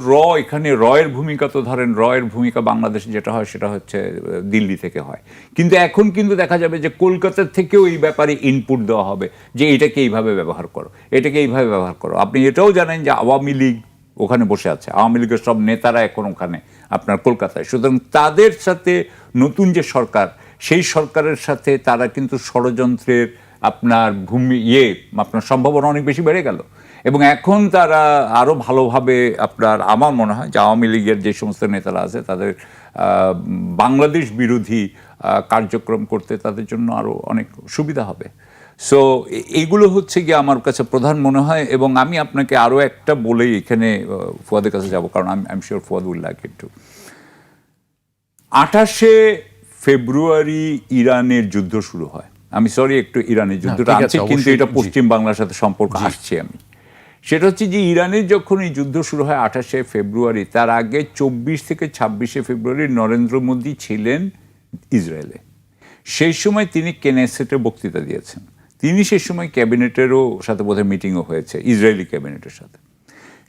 এখানে রয়ের ভূমিকা, তো ধরেন রয়ের ভূমিকা বাংলাদেশে যেটা হয় সেটা হচ্ছে দিল্লি থেকে হয়, কিন্তু এখন কিন্তু দেখা যাবে যে কলকাতা থেকেও এই ব্যাপারে ইনপুট দেওয়া হবে যে এটাকে এইভাবে ব্যবহার করো, এটাকে এইভাবে ব্যবহার করো। আপনি এটাও জানেন যে আওয়ামী লীগ ওখানে বসে আছে, আওয়ামী লীগের সব নেতারা এখন ওখানে আপনার কলকাতায়। সুতরাং তাদের সাথে নতুন যে সরকার, সেই সরকারের সাথে তারা কিন্তু ষড়যন্ত্রের আপনার আপনার সম্ভাবনা অনেক বেশি বেড়ে গেল, এবং এখন তারা আরও ভালোভাবে আপনার, আমার মনে হয় যে আওয়ামী লীগের যে সমস্ত নেতারা আছে তাদের বাংলাদেশ বিরোধী কার্যক্রম করতে তাদের জন্য আরও অনেক সুবিধা হবে। সো এইগুলো হচ্ছে গিয়ে আমার কাছে প্রধান মনে হয়। এবং আমি আপনাকে আরও একটা বলেই এখানে ফুয়াদের কাছে যাব, কারণ I am sure Fuad will like it too. 28শে ফেব্রুয়ারি ইরানের যুদ্ধ শুরু হয়। আমি সরি একটু ইরানের যুদ্ধটা আনছি, কিন্তু এটা পশ্চিম বাংলার সাথে সম্পর্ক আসছে। আমি সেটা হচ্ছে যে ইরানের যখন এই যুদ্ধ শুরু হয় 28শে ফেব্রুয়ারি, তার আগে 24 থেকে 26শে ফেব্রুয়ারি নরেন্দ্র মোদী ছিলেন ইসরায়েলে। সেই সময় তিনি কেনেসেটে বক্তৃতা দিয়েছেন। তিনি সেই সময় ক্যাবিনেটেরও সাথে বোধহয় মিটিংও হয়েছে, ইসরায়েলি ক্যাবিনেটের সাথে।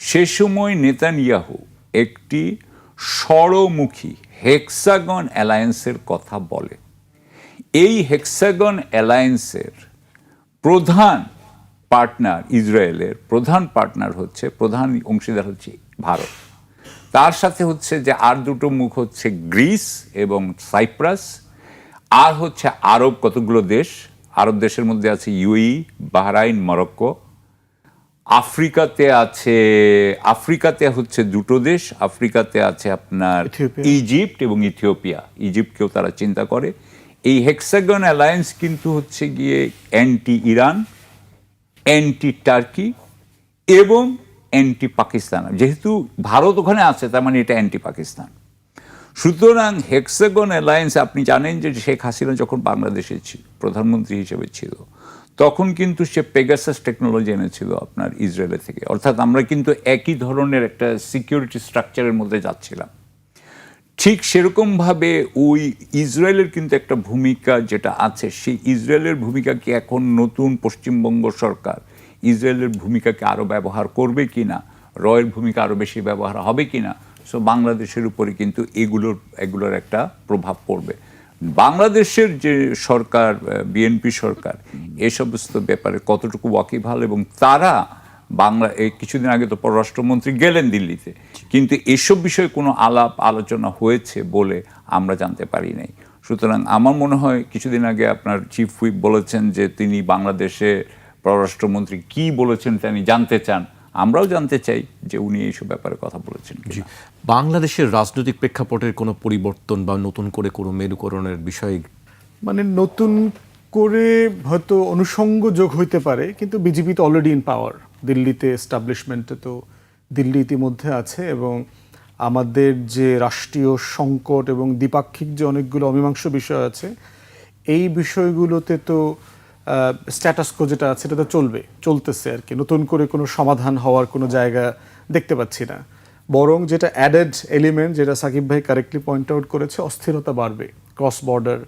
সে সময় নেতানিয়াহু একটি ষড়মুখী হেক্সাগন অ্যালায়েন্সের কথা বলে। এই হেক্সাগন অ্যালায়েন্সের প্রধান পার্টনার, ইসরায়েলের প্রধান পার্টনার হচ্ছে, প্রধান অংশীদার হচ্ছে ভারত। তার সাথে হচ্ছে যে আর দুটো মুখ হচ্ছে গ্রিস এবং সাইপ্রাস, আর হচ্ছে আরব কতগুলো দেশ। আরব দেশের মধ্যে আছে ইউএই, বাহরাইন, মরক্কো। আফ্রিকাতে হচ্ছে দুটো দেশ, আফ্রিকাতে আছে আপনার ইজিপ্ট এবং ইথিওপিয়া। ইজিপ্টকেও তারা চিন্তা করে। এই হেক্সাগন অ্যালায়েন্স কিন্তু হচ্ছে গিয়ে অ্যান্টি ইরান, অ্যান্টি টার্কি এবং অ্যান্টি পাকিস্তান। যেহেতু ভারত ওখানে আছে, তার মানে এটা অ্যান্টি পাকিস্তান। সুতরাং হেক্সাগন অ্যালায়েন্স, আপনি জানেন যে শেখ হাসিনা যখন বাংলাদেশে প্রধানমন্ত্রী হিসেবে ছিল, তখন কিন্তু সে পেগাসাস টেকনোলজি এনেছিল আপনার ইসরায়েল থেকে। অর্থাৎ আমরা কিন্তু একই ধরনের একটা সিকিউরিটি স্ট্রাকচারের মধ্যে যাচ্ছিলাম। ঠিক সেরকমভাবে ওই ইসরায়েলের কিন্তু একটা ভূমিকা যেটা আছে, সেই ইসরায়েলের ভূমিকাকে এখন নতুন পশ্চিমবঙ্গ সরকার ইসরায়েলের ভূমিকাকে আরও ব্যবহার করবে কিনা, রয়ের ভূমিকা আরও বেশি ব্যবহার হবে কিনা, সো বাংলাদেশের উপরে কিন্তু এগুলোর একটা প্রভাব পড়বে। বাংলাদেশের যে সরকার, বিএনপি সরকার, এ সমস্ত ব্যাপারে কতটুকু ওয়াকিবহাল, এবং তারা কিছুদিন আগে তো পররাষ্ট্রমন্ত্রী গেলেন দিল্লিতে, কিন্তু এসব বিষয়ে কোনো আলোচনা হয়েছে বলে আমরা জানতে পারি নাই। সুতরাং আমার মনে হয় কিছুদিন আগে আপনার চিফ হুইপ বলেছেন যে তিনি বাংলাদেশে পররাষ্ট্রমন্ত্রী কি বলেছেন তিনি জানতে চান। আমরাও জানতে চাই যে উনি এইসব ব্যাপারে কথা বলেছেন। বাংলাদেশের রাজনৈতিক প্রেক্ষাপটের কোনো পরিবর্তন বা নতুন করে কোনো মেরুকরণের বিষয়, মানে নতুন করে হয়তো অনুষঙ্গ যোগ হইতে পারে, কিন্তু বিজেপি তো অলরেডি ইন পাওয়ার। দিল্লিতে এস্টাবলিশমেন্টে তো দিল্লি ইতিমধ্যে আছে, এবং আমাদের যে রাষ্ট্রীয় সংকট এবং দ্বিপাক্ষিক যে অনেকগুলো অমীমাংস বিষয় আছে, এই বিষয়গুলোতে তো স্ট্যাটাস কো যেটা আছে এটা তো চলতেছে আর কি। নতুন করে কোনো সমাধান হওয়ার কোনো জায়গা দেখতে পাচ্ছি না। বরং যেটা অ্যাডেড এলিমেন্ট, যেটা সাকিব ভাই কারেক্টলি পয়েন্ট আউট করেছে, অস্থিরতা বাড়বে ক্রস বর্ডার,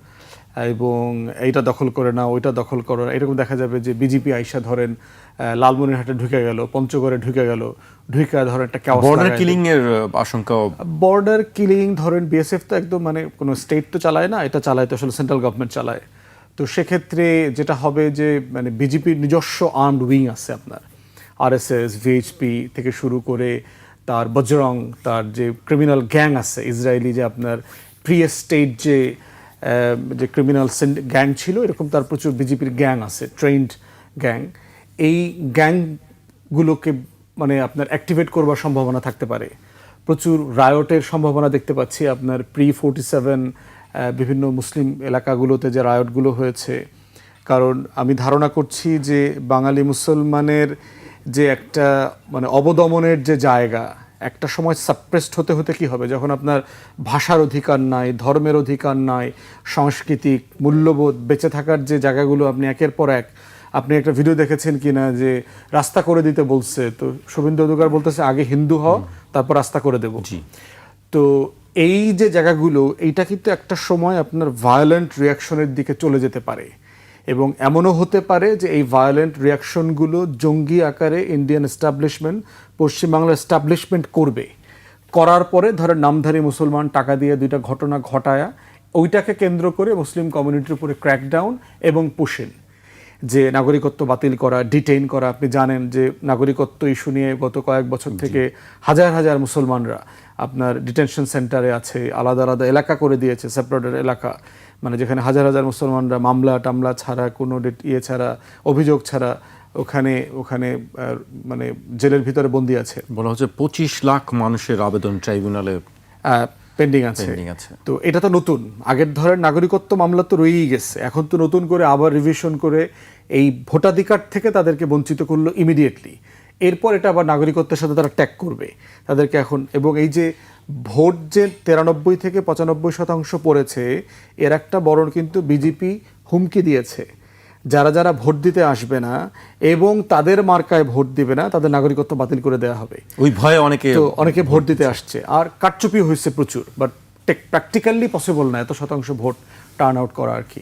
এবং এইটা দখল করে না, ওইটা দখল করো না। এরকম দেখা যাবে যে বিজেপি আইসা ধরেন লালমনিরহাটে ঢুকে গেল, পঞ্চগড়ে ঢুকে গেল, ধরেন একটা বর্ডার কিলিং এর আশঙ্কা। বর্ডার কিলিং ধরেন বিএসএফ তো একদম মানে কোনো স্টেট তো চালায় না, এটা চালায় তো আসলে সেন্ট্রাল গভর্নমেন্ট চালায়। তো সেক্ষেত্রে যেটা হবে যে মানে বিজেপির নিজস্ব আর্মড উইং আছে আপনার, আরএসএস, ভিএইচপি থেকে শুরু করে তার বজরং, তার যে ক্রিমিনাল গ্যাং আছে ইসরায়েলি, যে আপনার প্রি স্টেট যে ক্রিমিনাল গ্যাং ছিল, এরকম তার প্রচুর বিজেপির গ্যাং আছে, ট্রেন্ড গ্যাং। এই গ্যাংগুলোকে মানে আপনার অ্যাক্টিভেট করবার সম্ভাবনা থাকতে পারে। প্রচুর রায়টের সম্ভাবনা দেখতে পাচ্ছি আপনার প্রি-47 বিভিন্ন মুসলিম এলাকাগুলোতে যে রায়টগুলো হয়েছে। কারণ আমি ধারণা করছি যে বাঙালি মুসলমানের যে একটা মানে অবদমনের যে জায়গা, একটা সময় সাপ্রেসড হতে হতে কি হবে, যখন আপনার ভাষার অধিকার নাই, ধর্মের অধিকার নাই, সাংস্কৃতিক মূল্যবোধ, বেঁচে থাকার যে জায়গাগুলো আপনি একের পর এক, আপনি একটা ভিডিও দেখেছেন কিনা যে রাস্তা করে দিতে বলছে, তো শুভেন্দু অধিকার বলতেছে আগে হিন্দু হও তারপর রাস্তা করে দেব। তো এই যে জায়গাগুলো, এইটা কিন্তু একটা সময় আপনার ভায়োলেন্ট রিয়াকশনের দিকে চলে যেতে পারে, এবং এমনও হতে পারে যে এই ভায়োলেন্ট রিয়াকশনগুলো জঙ্গি আকারে ইন্ডিয়ান এস্টাবলিশমেন্ট, পশ্চিমবাংলার এস্টাবলিশমেন্ট করবে। করার পরে ধরেন নামধারী মুসলমান টাকা দিয়ে দুইটা ঘটনা ঘটায়া ওইটাকে কেন্দ্র করে মুসলিম কমিউনিটির উপরে ক্র্যাকডাউন এবং পুশিন, যে নাগরিকত্ব বাতিল করা, ডিটেইন করা। আপনি জানেন যে নাগরিকত্ব ইস্যু নিয়ে গত কয়েক বছর থেকে হাজার হাজার মুসলমানরা আপনার ডিটেনশন সেন্টারে আছে, আলাদা আলাদা এলাকা করে দিয়েছে, সেপারেটেড এলাকা, মানে যেখানে হাজার হাজার মুসলমানরা মামলা টামলা ছাড়া, কোনো ছাড়া, অভিযোগ ছাড়া ওখানে ওখানে মানে জেলের ভিতরে বন্দী আছে। বলা হচ্ছে 25 লাখ মানুষের আবেদন ট্রাইব্যুনালে পেন্ডিং আছে। তো এটা তো নতুন, আগের ধরেন নাগরিকত্ব মামলা তো রয়েই গেছে, এখন তো নতুন করে আবার রিভিশন করে এই ভোটাধিকার থেকে তাদেরকে বঞ্চিত করলো ইমিডিয়েটলি। এরপর এটা আবার নাগরিকত্বের সাথে তারা ট্যাগ করবে তাদেরকে এখন। এবং এই যে ভোট যে 93 থেকে 95% পড়েছে, এর একটা বড় কিন্তু বিজেপি হুমকি দিয়েছে, যারা যারা ভোট দিতে আসবে না এবং তাদের মার্কায় ভোট দিবে না তাদের নাগরিকত্ব বাতিল করে দেওয়া হবে। ওই ভয়ে অনেকে ভোট দিতে আসছে, আর কারচুপি হয়েছে প্রচুর, বাট প্র্যাকটিক্যালি পসিবল না এত শতাংশ ভোট টার্ন আউট করা আর কি।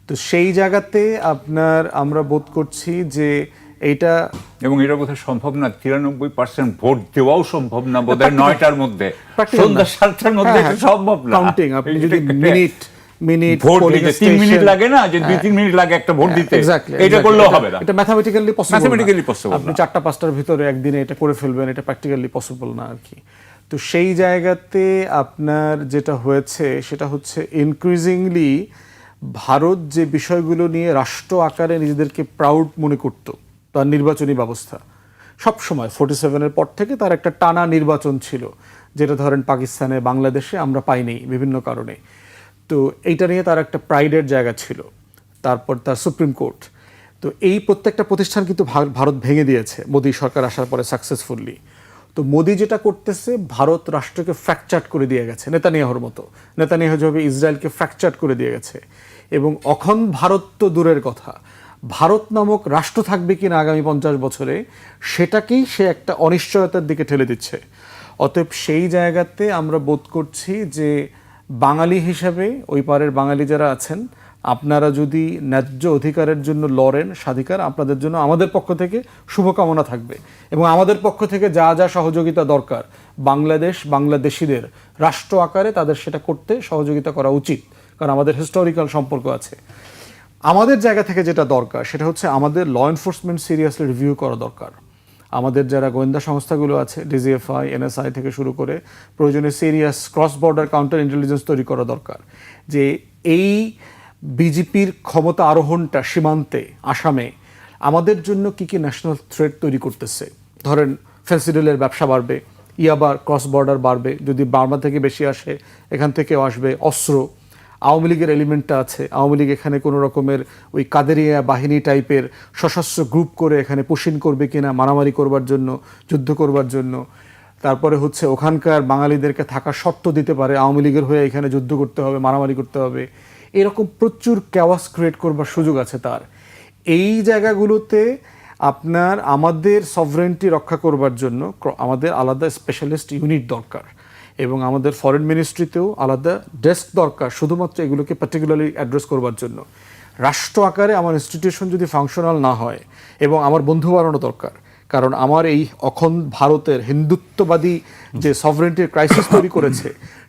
তো সেই জায়গাতে আপনার আমরা বোধ করছি যে এইটা, এবং এটা বোধহয় সম্ভব না, 93% ভোট দেওয়াও সম্ভব না বোধহয় 9টার মধ্যে, সন্ধ্যা 7টার মধ্যে এটা সম্ভব না। কাউন্টিং আপনি যদি মিনিট ভোট দিতে 3 মিনিট লাগে না, যে 2-3 মিনিট লাগে একটা ভোট দিতে, এটা করলেও হবে না। এটা ম্যাথমেটিক্যালি পসিবল, আপনি না। 4টা-5টার ভিতরে একদিনে এটা করে ফেলবেন, এটা প্র্যাকটিক্যালি পসিবল না আর কি। তো সেই জায়গাতে আপনার যেটা হয়েছে সেটা হচ্ছে ইনক্রিজিংলি ভারত যে বিষয়গুলো নিয়ে রাষ্ট্র আকারে নিজেদেরকে প্রাউড মনে করত, তার নির্বাচনী ব্যবস্থা সবসময় 47-এর পর থেকে তার একটা টানা নির্বাচন ছিল, যেটা ধরেন পাকিস্তানে, বাংলাদেশে আমরা পাইনি বিভিন্ন কারণে। তো এইটা নিয়ে তার একটা প্রাইডের জায়গা ছিল। তারপর তার সুপ্রিম কোর্ট, তো এই প্রত্যেকটা প্রতিষ্ঠান কিন্তু ভারত ভেঙে দিয়েছে মোদী সরকার আসার পরে সাকসেসফুলি। তো মোদী যেটা করতেছে, ভারত রাষ্ট্রকে ফ্র্যাকচার করে দিয়ে গেছে নেতানিয়াহুর মতো। নেতানিয়াহু যেভাবে ইসরায়েলকে ফ্র্যাকচার করে দিয়ে গেছে, এবং অখন ভারত তো দূরের কথা, ভারত নামক রাষ্ট্র থাকবে কিনা আগামী 50 বছরে সেটাকেই সে একটা অনিশ্চয়তার দিকে ঠেলে দিচ্ছে। অতএব সেই জায়গাতে আমরা বোধ করছি যে বাঙালি হিসাবে ওই পারের বাঙালি যারা আছেন, আপনারা যদি ন্যায্য অধিকারের জন্য লড়েন, স্বাধিকার, আপনাদের জন্য আমাদের পক্ষ থেকে শুভকামনা থাকবে, এবং আমাদের পক্ষ থেকে যা যা সহযোগিতা দরকার বাংলাদেশিদের রাষ্ট্র আকারে তাদের সেটা করতে সহযোগিতা করা উচিত, কারণ আমাদের হিস্টোরিক্যাল সম্পর্ক আছে। আমাদের জায়গা থেকে যেটা দরকার সেটা হচ্ছে আমাদের ল এনফোর্সমেন্ট সিরিয়াসলি রিভিউ করা দরকার। আমাদের যারা গোয়েন্দা সংস্থাগুলো আছে, ডিজিএফআই, এনএসআই থেকে শুরু করে, প্রয়োজনে serious cross border counter intelligence তৈরি করা দরকার, যে এই বিজেপির ক্ষমতা আরোহণটা সীমান্তে, আসামে আমাদের জন্য কি কি ন্যাশনাল থ্রেট তৈরি করতেছে। ধরেন ফেন্সিডিলের ব্যবসা বাড়বে, ইয়াবার ক্রস বর্ডার বাড়বে, যদি বার্মা থেকে বেশি আসে এখান থেকেও আসবে, অস্ত্র, আওয়ামী লীগের এলিমেন্টটা আছে, আওয়ামী লীগ এখানে কোনো রকমের ওই কাদেরিয়া বাহিনী টাইপের সশস্ত্র গ্রুপ করে এখানে পুশিন করবে কিনা মারামারি করবার জন্য, যুদ্ধ করবার জন্য। তারপরে হচ্ছে ওখানকার বাঙালিদেরকে থাকার শর্ত দিতে পারে, আওয়ামী লীগের হয়ে এখানে যুদ্ধ করতে হবে, মারামারি করতে হবে, এরকম প্রচুর ক্যাওয়াস ক্রিয়েট করবার সুযোগ আছে তার। এই জায়গাগুলোতে আপনার আমাদের সভরেন্টি রক্ষা করবার জন্য আমাদের আলাদা স্পেশালিস্ট ইউনিট দরকার, এবং আমাদের ফরেন মিনিস্ট্রিতেও আলাদা ডেস্ক দরকার শুধুমাত্র এগুলোকে পার্টিকুলারলি অ্যাড্রেস করবার জন্য। রাষ্ট্র আকারে আমার ইনস্টিটিউশন যদি ফাংশনাল না হয়, এবং আমার বন্ধু বাড়ানো দরকার, কারণ আমার এই অখণ্ড ভারতের হিন্দুত্ববাদী যে সভরেন্টির ক্রাইসিস তৈরি করেছে,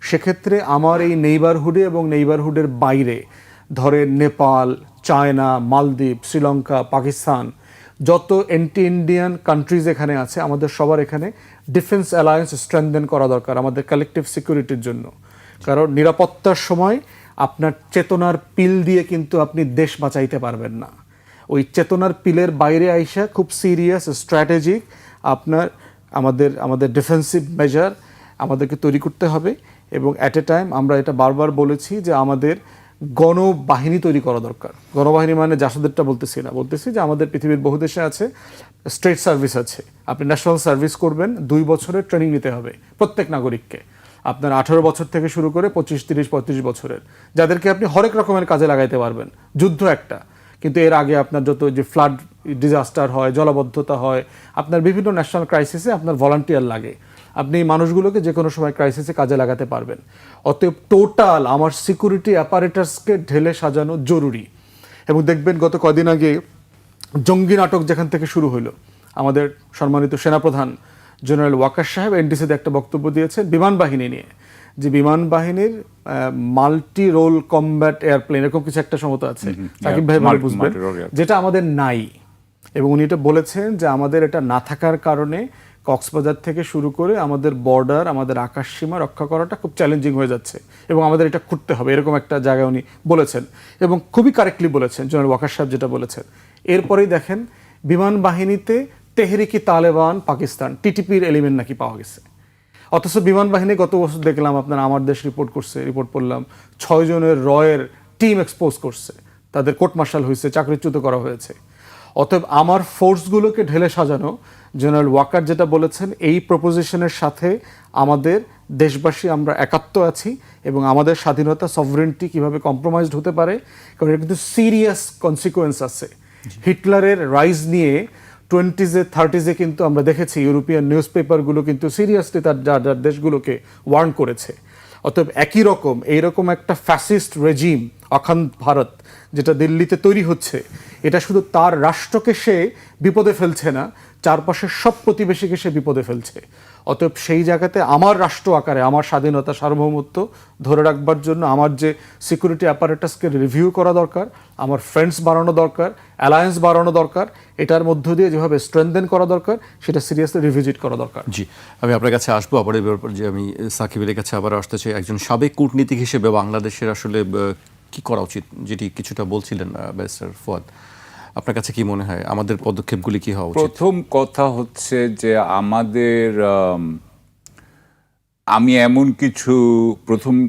সেক্ষেত্রে আমার এই নেইবারহুডে এবং নেইবারহুডের বাইরে, ধরে নেপাল, চায়না, মালদ্বীপ, শ্রীলঙ্কা, পাকিস্তান, যত অ্যান্টি ইন্ডিয়ান কান্ট্রিজ এখানে আছে, আমাদের সবার এখানে ডিফেন্স অ্যালায়েন্স স্ট্রেংথেন করা দরকার আমাদের কালেকটিভ সিকিউরিটির জন্য। কারণ নিরাপত্তার সময় আপনার চেতনার পিল দিয়ে কিন্তু আপনি দেশ বাঁচাইতে পারবেন না। ওই চেতনার পিলের বাইরে আইসা খুব সিরিয়াস স্ট্র্যাটেজিক আপনার আমাদের ডিফেন্সিভ মেজার আমাদেরকে তৈরি করতে হবে। এবং অ্যাট এ টাইম আমরা এটা বারবার বলেছি যে আমাদের গণবাহিনী তৈরি করা দরকার। গণবাহিনী মানে জাসদেরটা বলতেছি না, বলতেছি যে আমাদের পৃথিবীর বহু দেশে আছে স্টেট সার্ভিস আছে, আপনি ন্যাশনাল সার্ভিস করবেন, 2 বছরের ট্রেনিং নিতে হবে প্রত্যেক নাগরিককে, আপনার 18 বছর থেকে শুরু করে 25, 30, 35 বছরের, যাদেরকে আপনি হরেক রকমের কাজে লাগাইতে পারবেন। যুদ্ধ একটা, কিন্তু এর আগে আপনার যত যে ফ্লাড ডিজাস্টার হয়, জলাবদ্ধতা হয়, আপনার বিভিন্ন ন্যাশনাল ক্রাইসিসে আপনার ভলান্টিয়ার লাগে, আপনি মানুষগুলোকে যে কোনো সময় ক্রাইসিসে কাজে লাগাতে পারবেন। অতএব টোটাল আমার সিকিউরিটি অ্যাপারেটাসকে ঢেলে সাজানো জরুরি। এবং দেখবেন গত কদিন আগে জঙ্গি নাটক যেখান থেকে শুরু হলো, আমাদের সম্মানিত সেনাপ্রধান জেনারেল ওয়াকার সাহেব এনডিসিতে একটা বক্তব্য দিয়েছেন বিমান বাহিনী নিয়ে, যে বিমান বাহিনীর মাল্টি রোল কমব্যাট এয়ারপ্লেন এরকম কিছু একটা সমত আছে, সাকিব ভাই ভালো বুঝবেন, যেটা আমাদের নাই। এবং উনি এটা বলেছেন যে আমাদের এটা না থাকার কারণে কক্সবাজার থেকে শুরু করে আমাদের বর্ডার, আমাদের আকাশ সীমা রক্ষা করাটা খুব চ্যালেঞ্জিং হয়ে যাচ্ছে এবং আমাদের এটা করতে হবে, এরকম একটা জায়গায় উনি বলেছেন এবং খুবই কারেক্টলি বলেছেন জেনারেল ওয়াকার সাহেব যেটা বলেছেন। এরপরেই দেখেন বিমান বাহিনীতে তেহরিকি তালেবান পাকিস্তান টিটিপির এলিমেন্ট নাকি পাওয়া গেছে, অথচ বিমান বাহিনী গত বছর দেখলাম আপনার আমার দেশ রিপোর্ট পড়লাম 6 জনের রয়ের টিম এক্সপোজ করছে, তাদের কোর্ট মার্শাল হয়েছে, চাকরিচ্যুত করা হয়েছে। অতএব আমার ফোর্সগুলোকে ঢেলে সাজানো, জেনারেল ওয়াকার যেটা বলেছেন, এই প্রপোজিশনের সাথে আমাদের দেশবাসী আমরা একাত্ম আছি এবং আমাদের স্বাধীনতা সভরেন্টি কিভাবে কম্প্রোমাইজড হতে পারে, কারণ এটা কিন্তু সিরিয়াস কনসিকুয়েন্স আছে। হিটলারের রাইজ নিয়ে 20s-এ 30s-এ কিন্তু আমরা দেখেছি ইউরোপিয়ান নিউজ পেপারগুলো কিন্তু সিরিয়াসলি তার যার দেশগুলোকে ওয়ার্ন করেছে। অতএব একই রকম এইরকম একটা ফ্যাসিস্ট রেজিম অখণ্ড ভারত যেটা দিল্লিতে তৈরি হচ্ছে, এটা শুধু তার রাষ্ট্রকে সে বিপদে ফেলছে না, চারপাশের সব প্রতিবেশীকে সে বিপদে ফেলছে। অতএব সেই জায়গাতে আমার রাষ্ট্র আকারে আমার স্বাধীনতা সার্বভৌমত্ব ধরে রাখবার জন্য আমার যে সিকিউরিটি অ্যাপারেটাসকে রিভিউ করা দরকার, আমার ফ্রেন্ডস বাড়ানো দরকার, অ্যালায়েন্স বাড়ানো দরকার, এটার মধ্য দিয়ে যেভাবে স্ট্রেনথেন করা দরকার সেটা সিরিয়াসলি রিভিজিট করা দরকার। জি, আমি আপনার কাছে আসবো আবার এই ব্যাপারে, যে আমি সাকিবের কাছে আবার আসতে চাই। একজন সাবেক কূটনীতিক হিসেবে বাংলাদেশের আসলে কি করা উচিত, যেটি কিছুটা বলছিলেন ব্যারিস্টার ফুয়াদ, আপনার কাছে কি মনে হয় আমাদের পদক্ষেপগুলি কি হওয়া উচিত? প্রথম কথা হচ্ছে যে আমাদের আমি এমন কিছু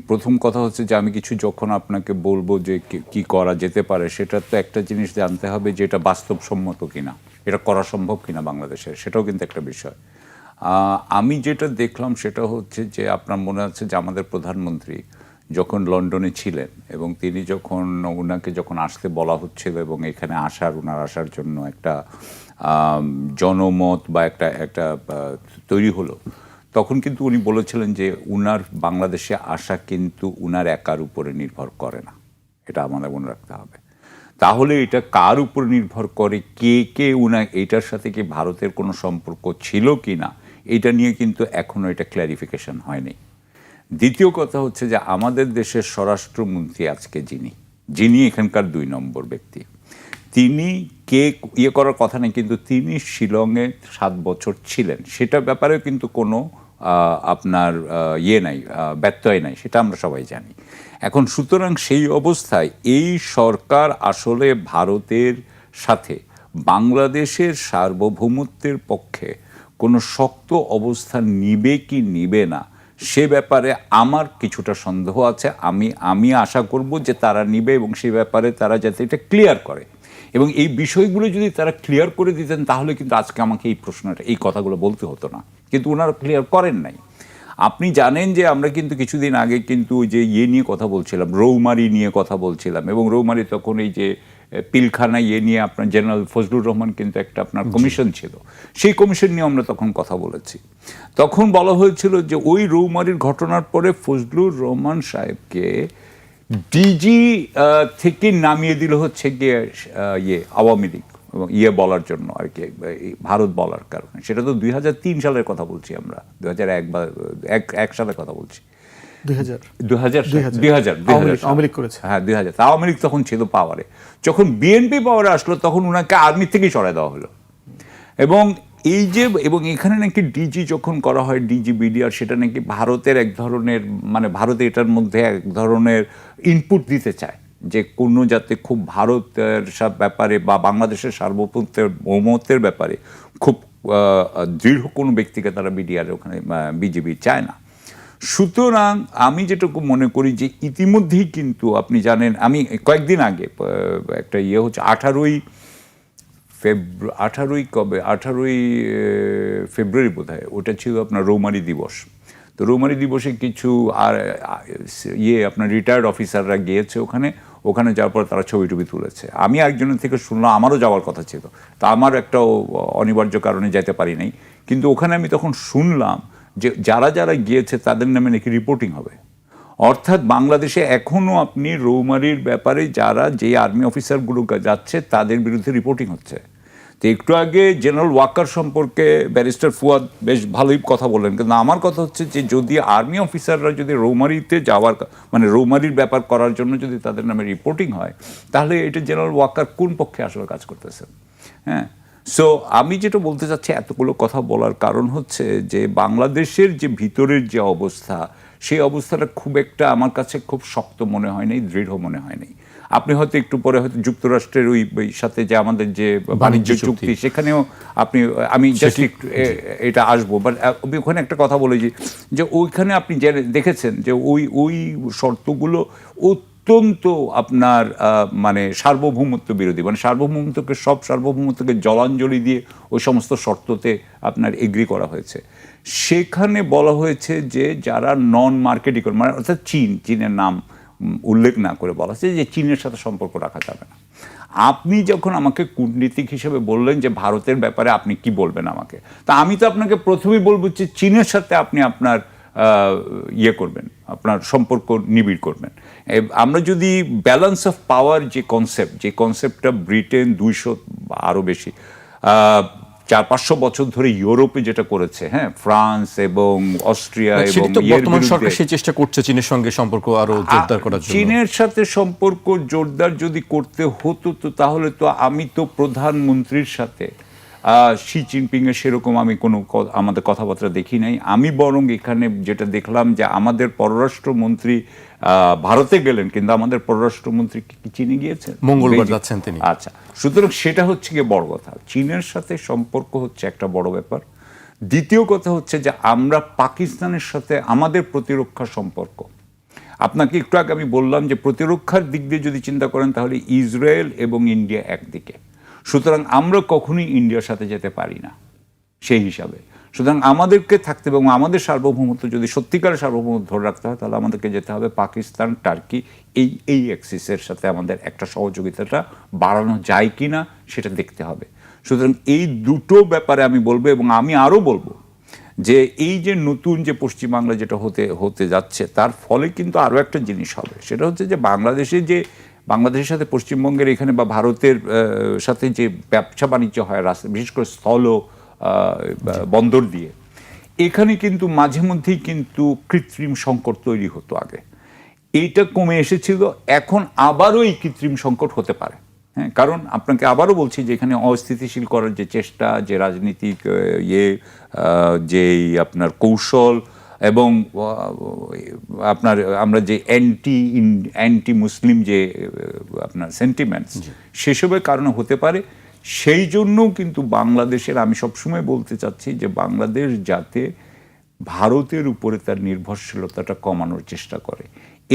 প্রথম কথা হচ্ছে যে আমি কিছু যখন আপনাকে বলবো যে কি করা যেতে পারে, সেটা তো একটা জিনিস জানতে হবে যে এটা বাস্তবসম্মত কিনা, এটা করা সম্ভব কিনা বাংলাদেশে, সেটাও কিন্তু একটা বিষয়। আমি যেটা দেখলাম সেটা হচ্ছে যে আপনার মনে আছে যে আমাদের প্রধানমন্ত্রী যখন লন্ডনে ছিলেন এবং তিনি ওনাকে যখন আসতে বলা হচ্ছিল এবং এখানে ওনার আসার জন্য একটা জনমত বা একটা তৈরি হলো, তখন কিন্তু উনি বলেছিলেন যে উনার বাংলাদেশে আসা কিন্তু উনার একার উপরে নির্ভর করে না, এটা আমাদের মনে রাখতে হবে। তাহলে এটা কার উপর নির্ভর করে, কে এটার সাথে কি ভারতের কোনো সম্পর্ক ছিল কি না, এটা নিয়ে কিন্তু এখনও এটা ক্ল্যারিফিকেশন হয়নি। দ্বিতীয় কথা হচ্ছে যে আমাদের দেশের স্বরাষ্ট্রমন্ত্রী আজকে যিনি এখানকার 2 নম্বর ব্যক্তি, তিনি করার কথা নেই, কিন্তু তিনি শিলংয়ে 7 বছর ছিলেন, সেটা ব্যাপারেও কিন্তু কোনো আপনার ব্যত্যয় নাই, সেটা আমরা সবাই জানি। এখন সুতরাং সেই অবস্থায় এই সরকার আসলে ভারতের সাথে বাংলাদেশের সার্বভৌমত্বের পক্ষে কোনো শক্ত অবস্থান নিবে কি নিবে না, সে ব্যাপারে আমার কিছুটা সন্দেহ আছে। আমি আশা করব যে তারা নিবে এবং সে ব্যাপারে তারা যাতে এটা ক্লিয়ার করে, এবং এই বিষয়গুলো যদি তারা ক্লিয়ার করে দিতেন তাহলে কিন্তু আজকে আমাকে এই কথাগুলো বলতে হতো না, কিন্তু ওনারা ক্লিয়ার করেন নাই। আপনি জানেন যে আমরা কিন্তু কিছুদিন আগে কিন্তু ওই যে নিয়ে কথা বলছিলাম, রৌমারি নিয়ে কথা বলছিলাম, এবং রৌমারি তখন এই যে পিলখানা নিয়ে আপনার জেনারেল ফজলুর রহমান কিন্তু একটা আপনার কমিশন ছিল, সেই কমিশন নিয়ে আমরা তখন কথা বলেছি। তখন বলা হয়েছিল যে ওই রৌমারির ঘটনার পরে ফজলুর রহমান সাহেবকে ডিজি থেকে নামিয়ে দিল হচ্ছে গিয়ে আওয়ামী লীগ এবং বলার জন্য আর কি, ভারত বলার কারণে। সেটা তো 2003 সালের কথা বলছি আমরা, 2001 বা 1 সালের কথা বলছি, 2000 আওয়ামী লীগ করেছে। হ্যাঁ 2000, আওয়ামী লীগ তখন ছিল পাওয়ারে। যখন বিএনপি পাওয়ারে আসলো তখন ওনাকে আর্মি থেকেই সরাই দেওয়া হলো। এবং এখানে নাকি ডিজি যখন করা হয়, ডিজি বিডিআর, সেটা নাকি ভারতের এক ধরনের ভারতে এটার মধ্যে এক ধরনের ইনপুট দিতে চায় যে কোনো যাতে খুব ভারতের সব ব্যাপারে বা বাংলাদেশের সার্বভৌমত্বের ব্যাপারে খুব দৃঢ় কোনো ব্যক্তিকে তারা বিডিআর ওখানে বিজেপি চায় না। সুতরাং আমি যেটুকু মনে করি যে ইতিমধ্যেই কিন্তু আপনি জানেন, আমি কয়েকদিন আগে একটা হচ্ছে 18ই ফেব্রুয়ারি বোধহয় ওটা ছিল আপনার রৌমারী দিবস। তো রৌমারী দিবসে কিছু আপনার রিটায়ার্ড অফিসাররা গিয়েছে ওখানে যাওয়ার পর তারা ছবি টবি তুলেছে। আমি একজনের থেকে শুনলাম, আমারও যাওয়ার কথা ছিল, তা আমার একটা অনিবার্য কারণে যেতে পারি নাই। কিন্তু ওখানে আমি তখন শুনলাম যে যারা যারা গিয়েছে তাদের নামে নাকি রিপোর্টিং হবে। অর্থাৎ বাংলাদেশে এখনও আপনি রৌমারীর ব্যাপারে যে আর্মি অফিসারগুলো যাচ্ছে তাদের বিরুদ্ধে রিপোর্টিং হচ্ছে। তো একটু আগে জেনারেল ওয়াকার সম্পর্কে ব্যারিস্টার ফুয়াদ বেশ ভালোই কথা বললেন, কিন্তু আমার কথা হচ্ছে যে যদি আর্মি অফিসাররা যদি রৌমারীতে যাওয়ার মানে রৌমারীর ব্যাপার করার জন্য যদি তাদের নামে রিপোর্টিং হয়, তাহলে এটা জেনারেল ওয়াকার কোন পক্ষে আসলে কাজ করতেছেন? হ্যাঁ, সো আমি যেটা বলতে চাচ্ছি, এতগুলো কথা বলার কারণ হচ্ছে যে বাংলাদেশের যে ভিতরের যে অবস্থা, সেই অবস্থাটা খুব একটা আমার কাছে খুব শক্ত মনে হয় নাই, দৃঢ় মনে হয় নাই। আপনি হয়তো একটু পরে হয়তো যুক্তরাষ্ট্রের ওই সাথে যে আমাদের যে বাণিজ্য চুক্তি, সেখানেও আমি জাস্ট একটু এটা আসবো, বাট ওখানে একটা কথা বলে যে ওইখানে আপনি দেখেছেন যে ওই শর্তগুলো অত্যন্ত আপনার মানে সার্বভৌমত্ব বিরোধী, মানে সার্বভৌমত্বকে জলাঞ্জলি দিয়ে ওই সমস্ত শর্ততে আপনার এগ্রি করা হয়েছে। সেখানে বলা হয়েছে যে যারা নন মার্কেট ইকোনমি, মানে অর্থাৎ চীনের নাম উল্লেখ না করে বলা হচ্ছে যে চীনের সাথে সম্পর্ক রাখা যাবে না। আপনি যখন আমাকে কূটনীতিক হিসেবে বললেন যে ভারতের ব্যাপারে আপনি কি বলবেন আমাকে, তা আমি তো আপনাকে প্রথমেই বলবো যে চীনের সাথে আপনি আপনার করবেন, আপনার সম্পর্ক নিবিড় করবেন। আমরা যদি ব্যালেন্স অফ পাওয়ার যে কনসেপ্টটা ব্রিটেন 200 আরও বেশি 400-500 বছর ধরে ইউরোপে যেটা করেছে, হ্যাঁ, ফ্রান্স এবং অস্ট্রিয়া এবং বর্তমান সরকার সেই চেষ্টা করছে চীনের সঙ্গে সম্পর্ক আরো জোরদার করার জন্য। চীনের সাথে সম্পর্ক জোরদার যদি করতে হতো তো তাহলে তো আমি তো প্রধানমন্ত্রীর সাথে শি জিনপিং এর সেরকম আমি আমাদের কথাবার্তা দেখি নাই। আমি বরং এখানে যেটা দেখলাম যে আমাদের পররাষ্ট্রমন্ত্রী ভারতে গেলেন, কিন্তু আমাদের পররাষ্ট্রমন্ত্রী কি চীনে গিয়েছেন? মঙ্গলবার যাচ্ছেন তিনি। আচ্ছা, সুতরাং সেটা হচ্ছে গিয়ে বড় কথা। চীনের সাথে সম্পর্ক হচ্ছে একটা বড় ব্যাপার। দ্বিতীয় কথা হচ্ছে যে আমরা পাকিস্তানের সাথে আমাদের প্রতিরক্ষা সম্পর্ক, আপনাকে একটু আগে আমি বললাম যে প্রতিরক্ষার দিক দিয়ে যদি চিন্তা করেন তাহলে ইসরায়েল এবং ইন্ডিয়া একদিকে, সুতরাং আমরা কখনোই ইন্ডিয়ার সাথে যেতে পারি না সেই হিসাবে। সুতরাং আমাদেরকে থাকতে এবং আমাদের সার্বভৌমত্ব যদি সত্যিকারের সার্বভৌমত্ব ধরে রাখতে হয় তাহলে আমাদেরকে যেতে হবে পাকিস্তান, টার্কি এই অ্যাক্সিসের সাথে আমাদের একটা সহযোগিতাটা বাড়ানো যায় কি না সেটা দেখতে হবে। সুতরাং এই দুটো ব্যাপারে আমি বলবো, এবং আমি আরও বলবো যে এই যে নতুন যে পশ্চিমবাংলা যেটা হতে যাচ্ছে তার ফলে কিন্তু আরও একটা জিনিস হবে, সেটা হচ্ছে যে বাংলাদেশের সাথে পশ্চিমবঙ্গের এখানে বা ভারতের সাথে যে ব্যবসা বাণিজ্য হয় রাস্তা, বিশেষ করে স্থল বন্দর দিয়ে, এখানে কিন্তু মাঝে মধ্যেই কিন্তু কৃত্রিম সংকট তৈরি হতো। আগে এইটা কমে এসেছিল, এখন আবারও এই কৃত্রিম সংকট হতে পারে। হ্যাঁ, কারণ আপনাকে আবারও বলছি যে এখানে অস্থিতিশীল করার যে চেষ্টা, যে রাজনীতিক যেই আপনার কৌশল এবং আপনার আমরা যে অ্যান্টি মুসলিম যে আপনার সেন্টিমেন্টস, সেসবের কারণে হতে পারে। সেই জন্যও কিন্তু বাংলাদেশের, আমি সবসময় বলতে চাচ্ছি যে বাংলাদেশ যাতে ভারতের উপরে তার নির্ভরশীলতাটা কমানোর চেষ্টা করে।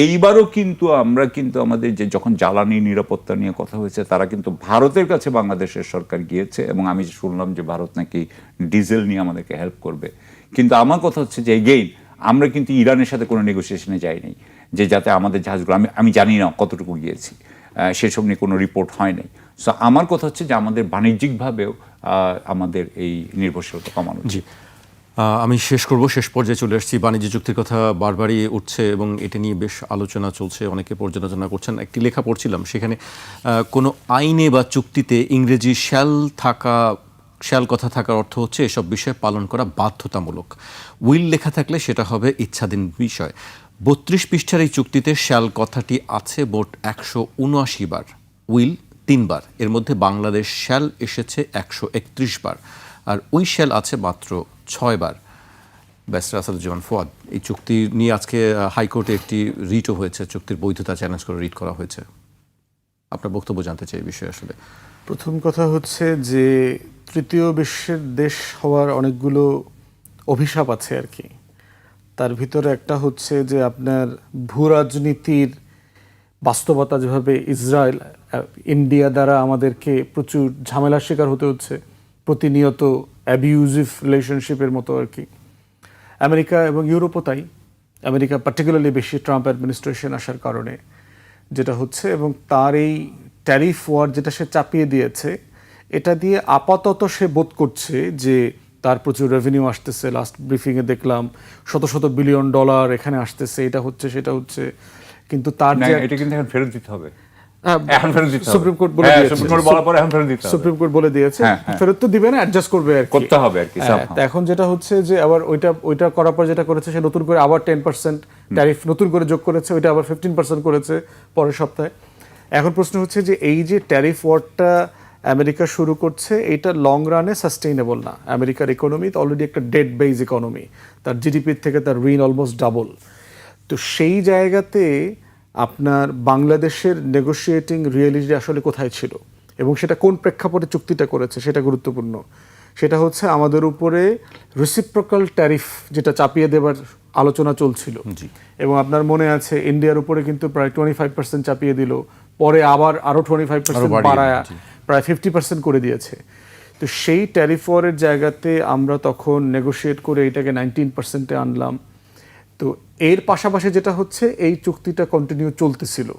এইবারও কিন্তু আমরা কিন্তু আমাদের যে যখন জ্বালানি নিরাপত্তা নিয়ে কথা হয়েছে, তারা কিন্তু ভারতের কাছে বাংলাদেশের সরকার গিয়েছে, এবং আমি শুনলাম যে ভারত নাকি ডিজেল নিয়ে আমাদেরকে হেল্প করবে। কিন্তু আমার কথা হচ্ছে যে এগেইন আমরা কিন্তু ইরানের সাথে কোনো নেগোসিয়েশনে যাইনি যে যাতে আমাদের জাহাজগুলো, আমি জানি না কতটুকু গিয়েছি, সেসব নিয়ে কোনো রিপোর্ট হয় নাই। সো আমার কথা হচ্ছে যে আমাদের বাণিজ্যিকভাবেও আমাদের এই নির্ভরশীলতা কমানো। জি, আমি শেষ পর্যায়ে চলে আসছি। বাণিজ্য চুক্তির কথা বারবারই উঠছে এবং এটা নিয়ে বেশ আলোচনা চলছে, অনেকে পর্যালোচনা করছেন। একটি লেখা পড়ছিলাম, সেখানে কোনো আইনে বা চুক্তিতে ইংরেজি শ্যাল কথা থাকার অর্থ হচ্ছে এসব বিষয় পালন করা বাধ্যতামূলক। উইল লেখা থাকলে সেটা হবে ইচ্ছাধীন বিষয়। 32 পৃষ্ঠার এই চুক্তিতে শ্যাল কথাটি আছে মোট 179 বার, উইল 3 বার। এর মধ্যে বাংলাদেশ শ্যাল এসেছে 131 বার, আর উই শ্যাল আছে মাত্র 6 বার। ব্যারিস্টার আসাদুজ্জামান ফুয়াদ, এই চুক্তি নিয়ে আজকে হাইকোর্টে একটি রিটও হয়েছে, চুক্তির বৈধতা চ্যালেঞ্জ করে রিট করা হয়েছে। আপনার বক্তব্য জানতে চাই এই বিষয়ে। আসলে প্রথম কথা হচ্ছে যে তৃতীয় বিশ্বের দেশ হওয়ার অনেকগুলো অভিশাপ আছে আর কি। তার ভিতরে একটা হচ্ছে যে আপনার ভূ রাজনীতির বাস্তবতা, যেভাবে ইসরায়েল ইন্ডিয়া দ্বারা আমাদেরকে প্রচুর ঝামেলার শিকার হতে হচ্ছে, প্রতিনিয়ত অ্যাবিউজিভ রিলেশনশিপের মতো আর কি। আমেরিকা এবং ইউরোপও তাই। আমেরিকা পার্টিকুলারলি বেশি ট্রাম্প অ্যাডমিনিস্ট্রেশন আসার কারণে যেটা হচ্ছে, এবং তার এই ট্যারিফ ওয়ার যেটা সে চাপিয়ে দিয়েছে, এটা দিয়ে আপাতত সে বোধ করছে যে তার প্রচুর রেভিনিউ আসতেছে। লাস্ট ব্রিফিংয়ে দেখলাম শত শত বিলিয়ন ডলার এখানে আসতেছে, এটা হচ্ছে সেটা হচ্ছে, কিন্তু তার না, যে এটা কিন্তু এখন ফেরত দিতে হবে। হ্যাঁ, এখন ফেরত দিতে হবে। সুপ্রিম কোর্ট বলে হ্যাঁ, দিয়েছে। সুপ্রিম কোর্ট বলার পরে এখন ফেরত দিতে হবে। সুপ্রিম কোর্ট বলে দিয়েছে হ্যাঁ, হ্যাঁ। ফেরত তো দিবে না, অ্যাডজাস্ট করবে আর কি। করতে হবে আর কি, হ্যাঁ, somehow। তো এখন যেটা হচ্ছে যে আবার ওইটা করার পর যেটা করেছে, সে নতুন করে আবার 10% ট্যারিফ নতুন করে যোগ করেছে, ওইটা আবার 15% করেছে পরের সপ্তাহে। এখন প্রশ্ন হচ্ছে যে এই যে ট্যারিফ ওয়ারটা আমেরিকা শুরু করছে, এইটা লং রানে সাস্টেইনেবল না। আমেরিকার ইকোনমি তো অলরেডি একটা ডেড বেজ ইকোনমি, তার জিডিপির থেকে তার ঋণ অলমোস্ট ডাবল। তো সেই জায়গাতে আপনার বাংলাদেশের নেগোশিয়েটিং রিয়েলিটি আসলে কোথায় ছিল এবং সেটা কোন প্রেক্ষাপটে চুক্তিটা করেছে সেটা গুরুত্বপূর্ণ। সেটা হচ্ছে আমাদের উপরে রেসিপ্রোকাল ট্যারিফ যেটা চাপিয়ে দেবার আলোচনা চলছিল, এবং আপনার মনে আছে ইন্ডিয়ার উপরে কিন্তু প্রায় 25% চাপিয়ে দিল, পরে আবার আরো 25% বাড়ায় প্রায় 50% করে দিয়েছে। তো সেই ট্যারিফ ওয়ারের জায়গাতে আমরা তখন নেগোশিয়েট করে এটাকে 19%-এ আনলাম। তো এর পাশাপাশি যেটা হচ্ছে, এই চুক্তিটা কন্টিনিউ চলতেছিল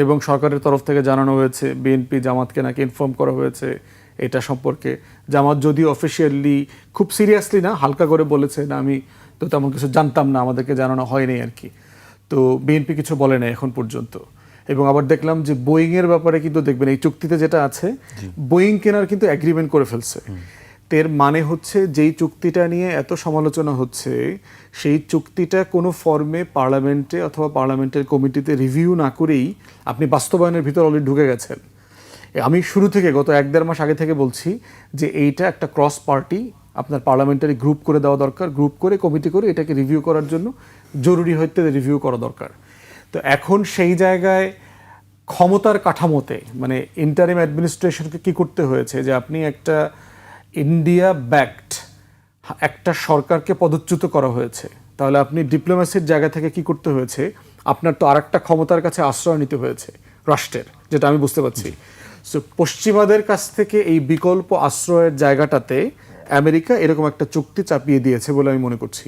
এবং সরকারের তরফ থেকে জানানো হয়েছে, বিএনপি জামাতকে নাকি ইনফর্ম করা হয়েছে এটা সম্পর্কে। জামাত যদিও অফিসিয়ালি খুব সিরিয়াসলি না, হালকা করে বলেছে না আমি তো তেমন কিছু জানতাম না, আমাদেরকে জানানো হয়নি আর কি। তো বিএনপি কিছু বলে না এখন পর্যন্ত। এবং আবার দেখলাম যে বোয়িং এর ব্যাপারে কিন্তু দেখবেন এই চুক্তিতে যেটা আছে, বোয়িং কেনার কিন্তু এগ্রিমেন্ট করে ফেলছে। এর মানে হচ্ছে যেই চুক্তিটা নিয়ে এত সমালোচনা হচ্ছে, সেই চুক্তিটা কোনো ফর্মে পার্লামেন্টে অথবা পার্লামেন্টের কমিটিতে রিভিউ না করেই আপনি বাস্তবায়নের ভিতর অলরেডি ঢুকে গেছেন। আমি শুরু থেকে গত 1-1.5 মাস আগে থেকে বলছি যে এইটা একটা ক্রস পার্টি আপনার পার্লামেন্টারি গ্রুপ করে দেওয়া দরকার, গ্রুপ করে কমিটি করে এটাকে রিভিউ করার জন্য জরুরি হইতে রিভিউ করা দরকার। তো এখন সেই জায়গায় ক্ষমতার কাঠামোতে মানে ইন্টারিম অ্যাডমিনিস্ট্রেশনকে কি করতে হয়েছে যে আপনি একটা ইন্ডিয়া ব্যাকড একটা সরকারকে পদচ্যুত করা হয়েছে, তাহলে আপনি ডিপ্লোম্যাসির জায়গা থেকে কি করতে হয়েছে, আপনার তো আরেকটা ক্ষমতার কাছে আশ্রয় নিতে হয়েছে রাষ্ট্রের, যেটা আমি বুঝতে পারছি। সো পশ্চিমাদের কাছ থেকে এই বিকল্প আশ্রয়ের জায়গাটাতে আমেরিকা এরকম একটা চুক্তি চাপিয়ে দিয়েছে বলে আমি মনে করছি।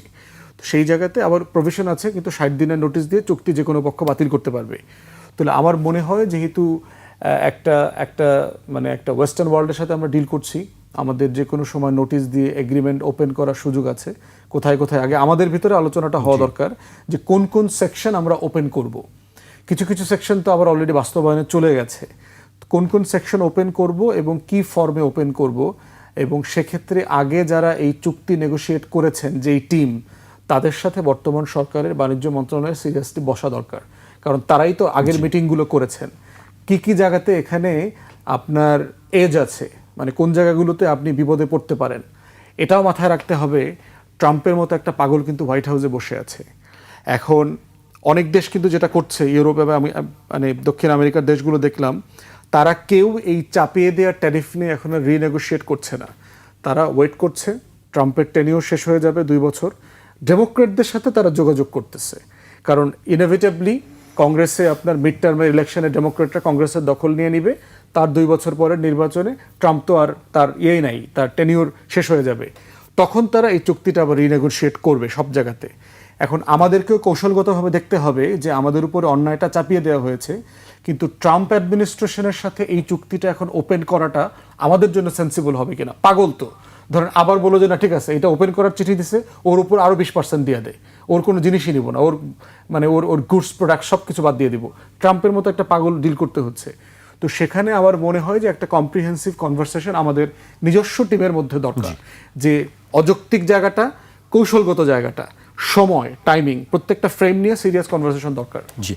তো সেই জায়গাতে আবার প্রভিশন আছে, কিন্তু 60 দিনের নোটিশ দিয়ে চুক্তি যে কোনো পক্ষ বাতিল করতে পারবে। তাহলে আমার মনে হয় যেহেতু একটা ওয়েস্টার্ন ওয়ার্ল্ডের সাথে আমরা ডিল করছি, আমাদের যে কোনো সময় নোটিশ দিয়ে এগ্রিমেন্ট ওপেন করার সুযোগ আছে। কোথায় কোথায় আগে আমাদের ভিতরে আলোচনাটা হওয়া দরকার যে কোন কোন সেকশন আমরা ওপেন করব। কিছু কিছু সেকশন তো আবার অলরেডি বাস্তবায়নে চলে গেছে, কোন কোন সেকশন ওপেন করব এবং কি ফর্মে ওপেন করব, এবং সেক্ষেত্রে আগে যারা এই চুক্তি নেগোশিয়েট করেছেন যেই টিম, তাদের সাথে বর্তমান সরকারের বাণিজ্য মন্ত্রণালয়ের সিরিয়াসলি বসা দরকার, কারণ তারাই তো আগের মিটিংগুলো করেছেন। কি কি জায়গাতে এখানে আপনার এজ আছে, মানে কোন জায়গাগুলোতে আপনি বিপদে পড়তে পারেন, এটাও মাথায় রাখতে হবে। ট্রাম্পের মতো একটা পাগল কিন্তু হোয়াইট হাউসে বসে আছে। এখন অনেক দেশ কিন্তু যেটা করছে, ইউরোপ এবং আমি মানে দক্ষিণ আমেরিকার দেশগুলো দেখলাম, তারা কেউ এই চাপিয়ে দেওয়া ট্যারিফ নিয়ে এখন রিনেগোশিয়েট করছে না। তারা ওয়েট করছে, ট্রাম্পের টেনিও শেষ হয়ে যাবে 2 বছর, ডেমোক্রেটদের সাথে তারা যোগাযোগ করতেছে, কারণ ইনএভিটেবলি কংগ্রেসে আপনার মিড টার্মের ইলেকশনে ডেমোক্রেটরা কংগ্রেসের দখল নিয়ে নিবে, তার 2 বছর পরের নির্বাচনে ট্রাম্প তো আর তার নাই, তার টেনিওর শেষ হয়ে যাবে, তখন তারা এই চুক্তিটা আবার রিনেগোশিয়েট করবে সব জায়গাতে। এখন আমাদেরকেও কৌশলগতভাবে দেখতে হবে যে আমাদের উপরে অন্যায়টা চাপিয়ে দেওয়া হয়েছে, কিন্তু ট্রাম্প অ্যাডমিনিস্ট্রেশনের সাথে এই চুক্তিটা এখন ওপেন করাটা আমাদের জন্য সেন্সিবল হবে কিনা। পাগল তো ধরেন আবার বলো যে না ঠিক আছে এটা ওপেন করার চিঠি দিছে, ওর উপর আরও 20% দিয়ে দেয়, ওর কোনো জিনিসই নিব না, ওর মানে ওর গুডস প্রোডাক্ট সব কিছু বাদ দিয়ে দিব। ট্রাম্পের মতো একটা পাগল ডিল করতে হচ্ছে। তো সেখানে আমার মনে হয় যে একটা কম্প্রিহেন্সিভ কনভারসেশন আমাদের নিজস্ব টিমের মধ্যে দরকার, যে অযৌক্তিক জায়গাটা, কৌশলগত জায়গাটা, সময়, টাইমিং, প্রত্যেকটা ফ্রেম নিয়ে সিরিয়াস কনভারসেশন দরকার। জি,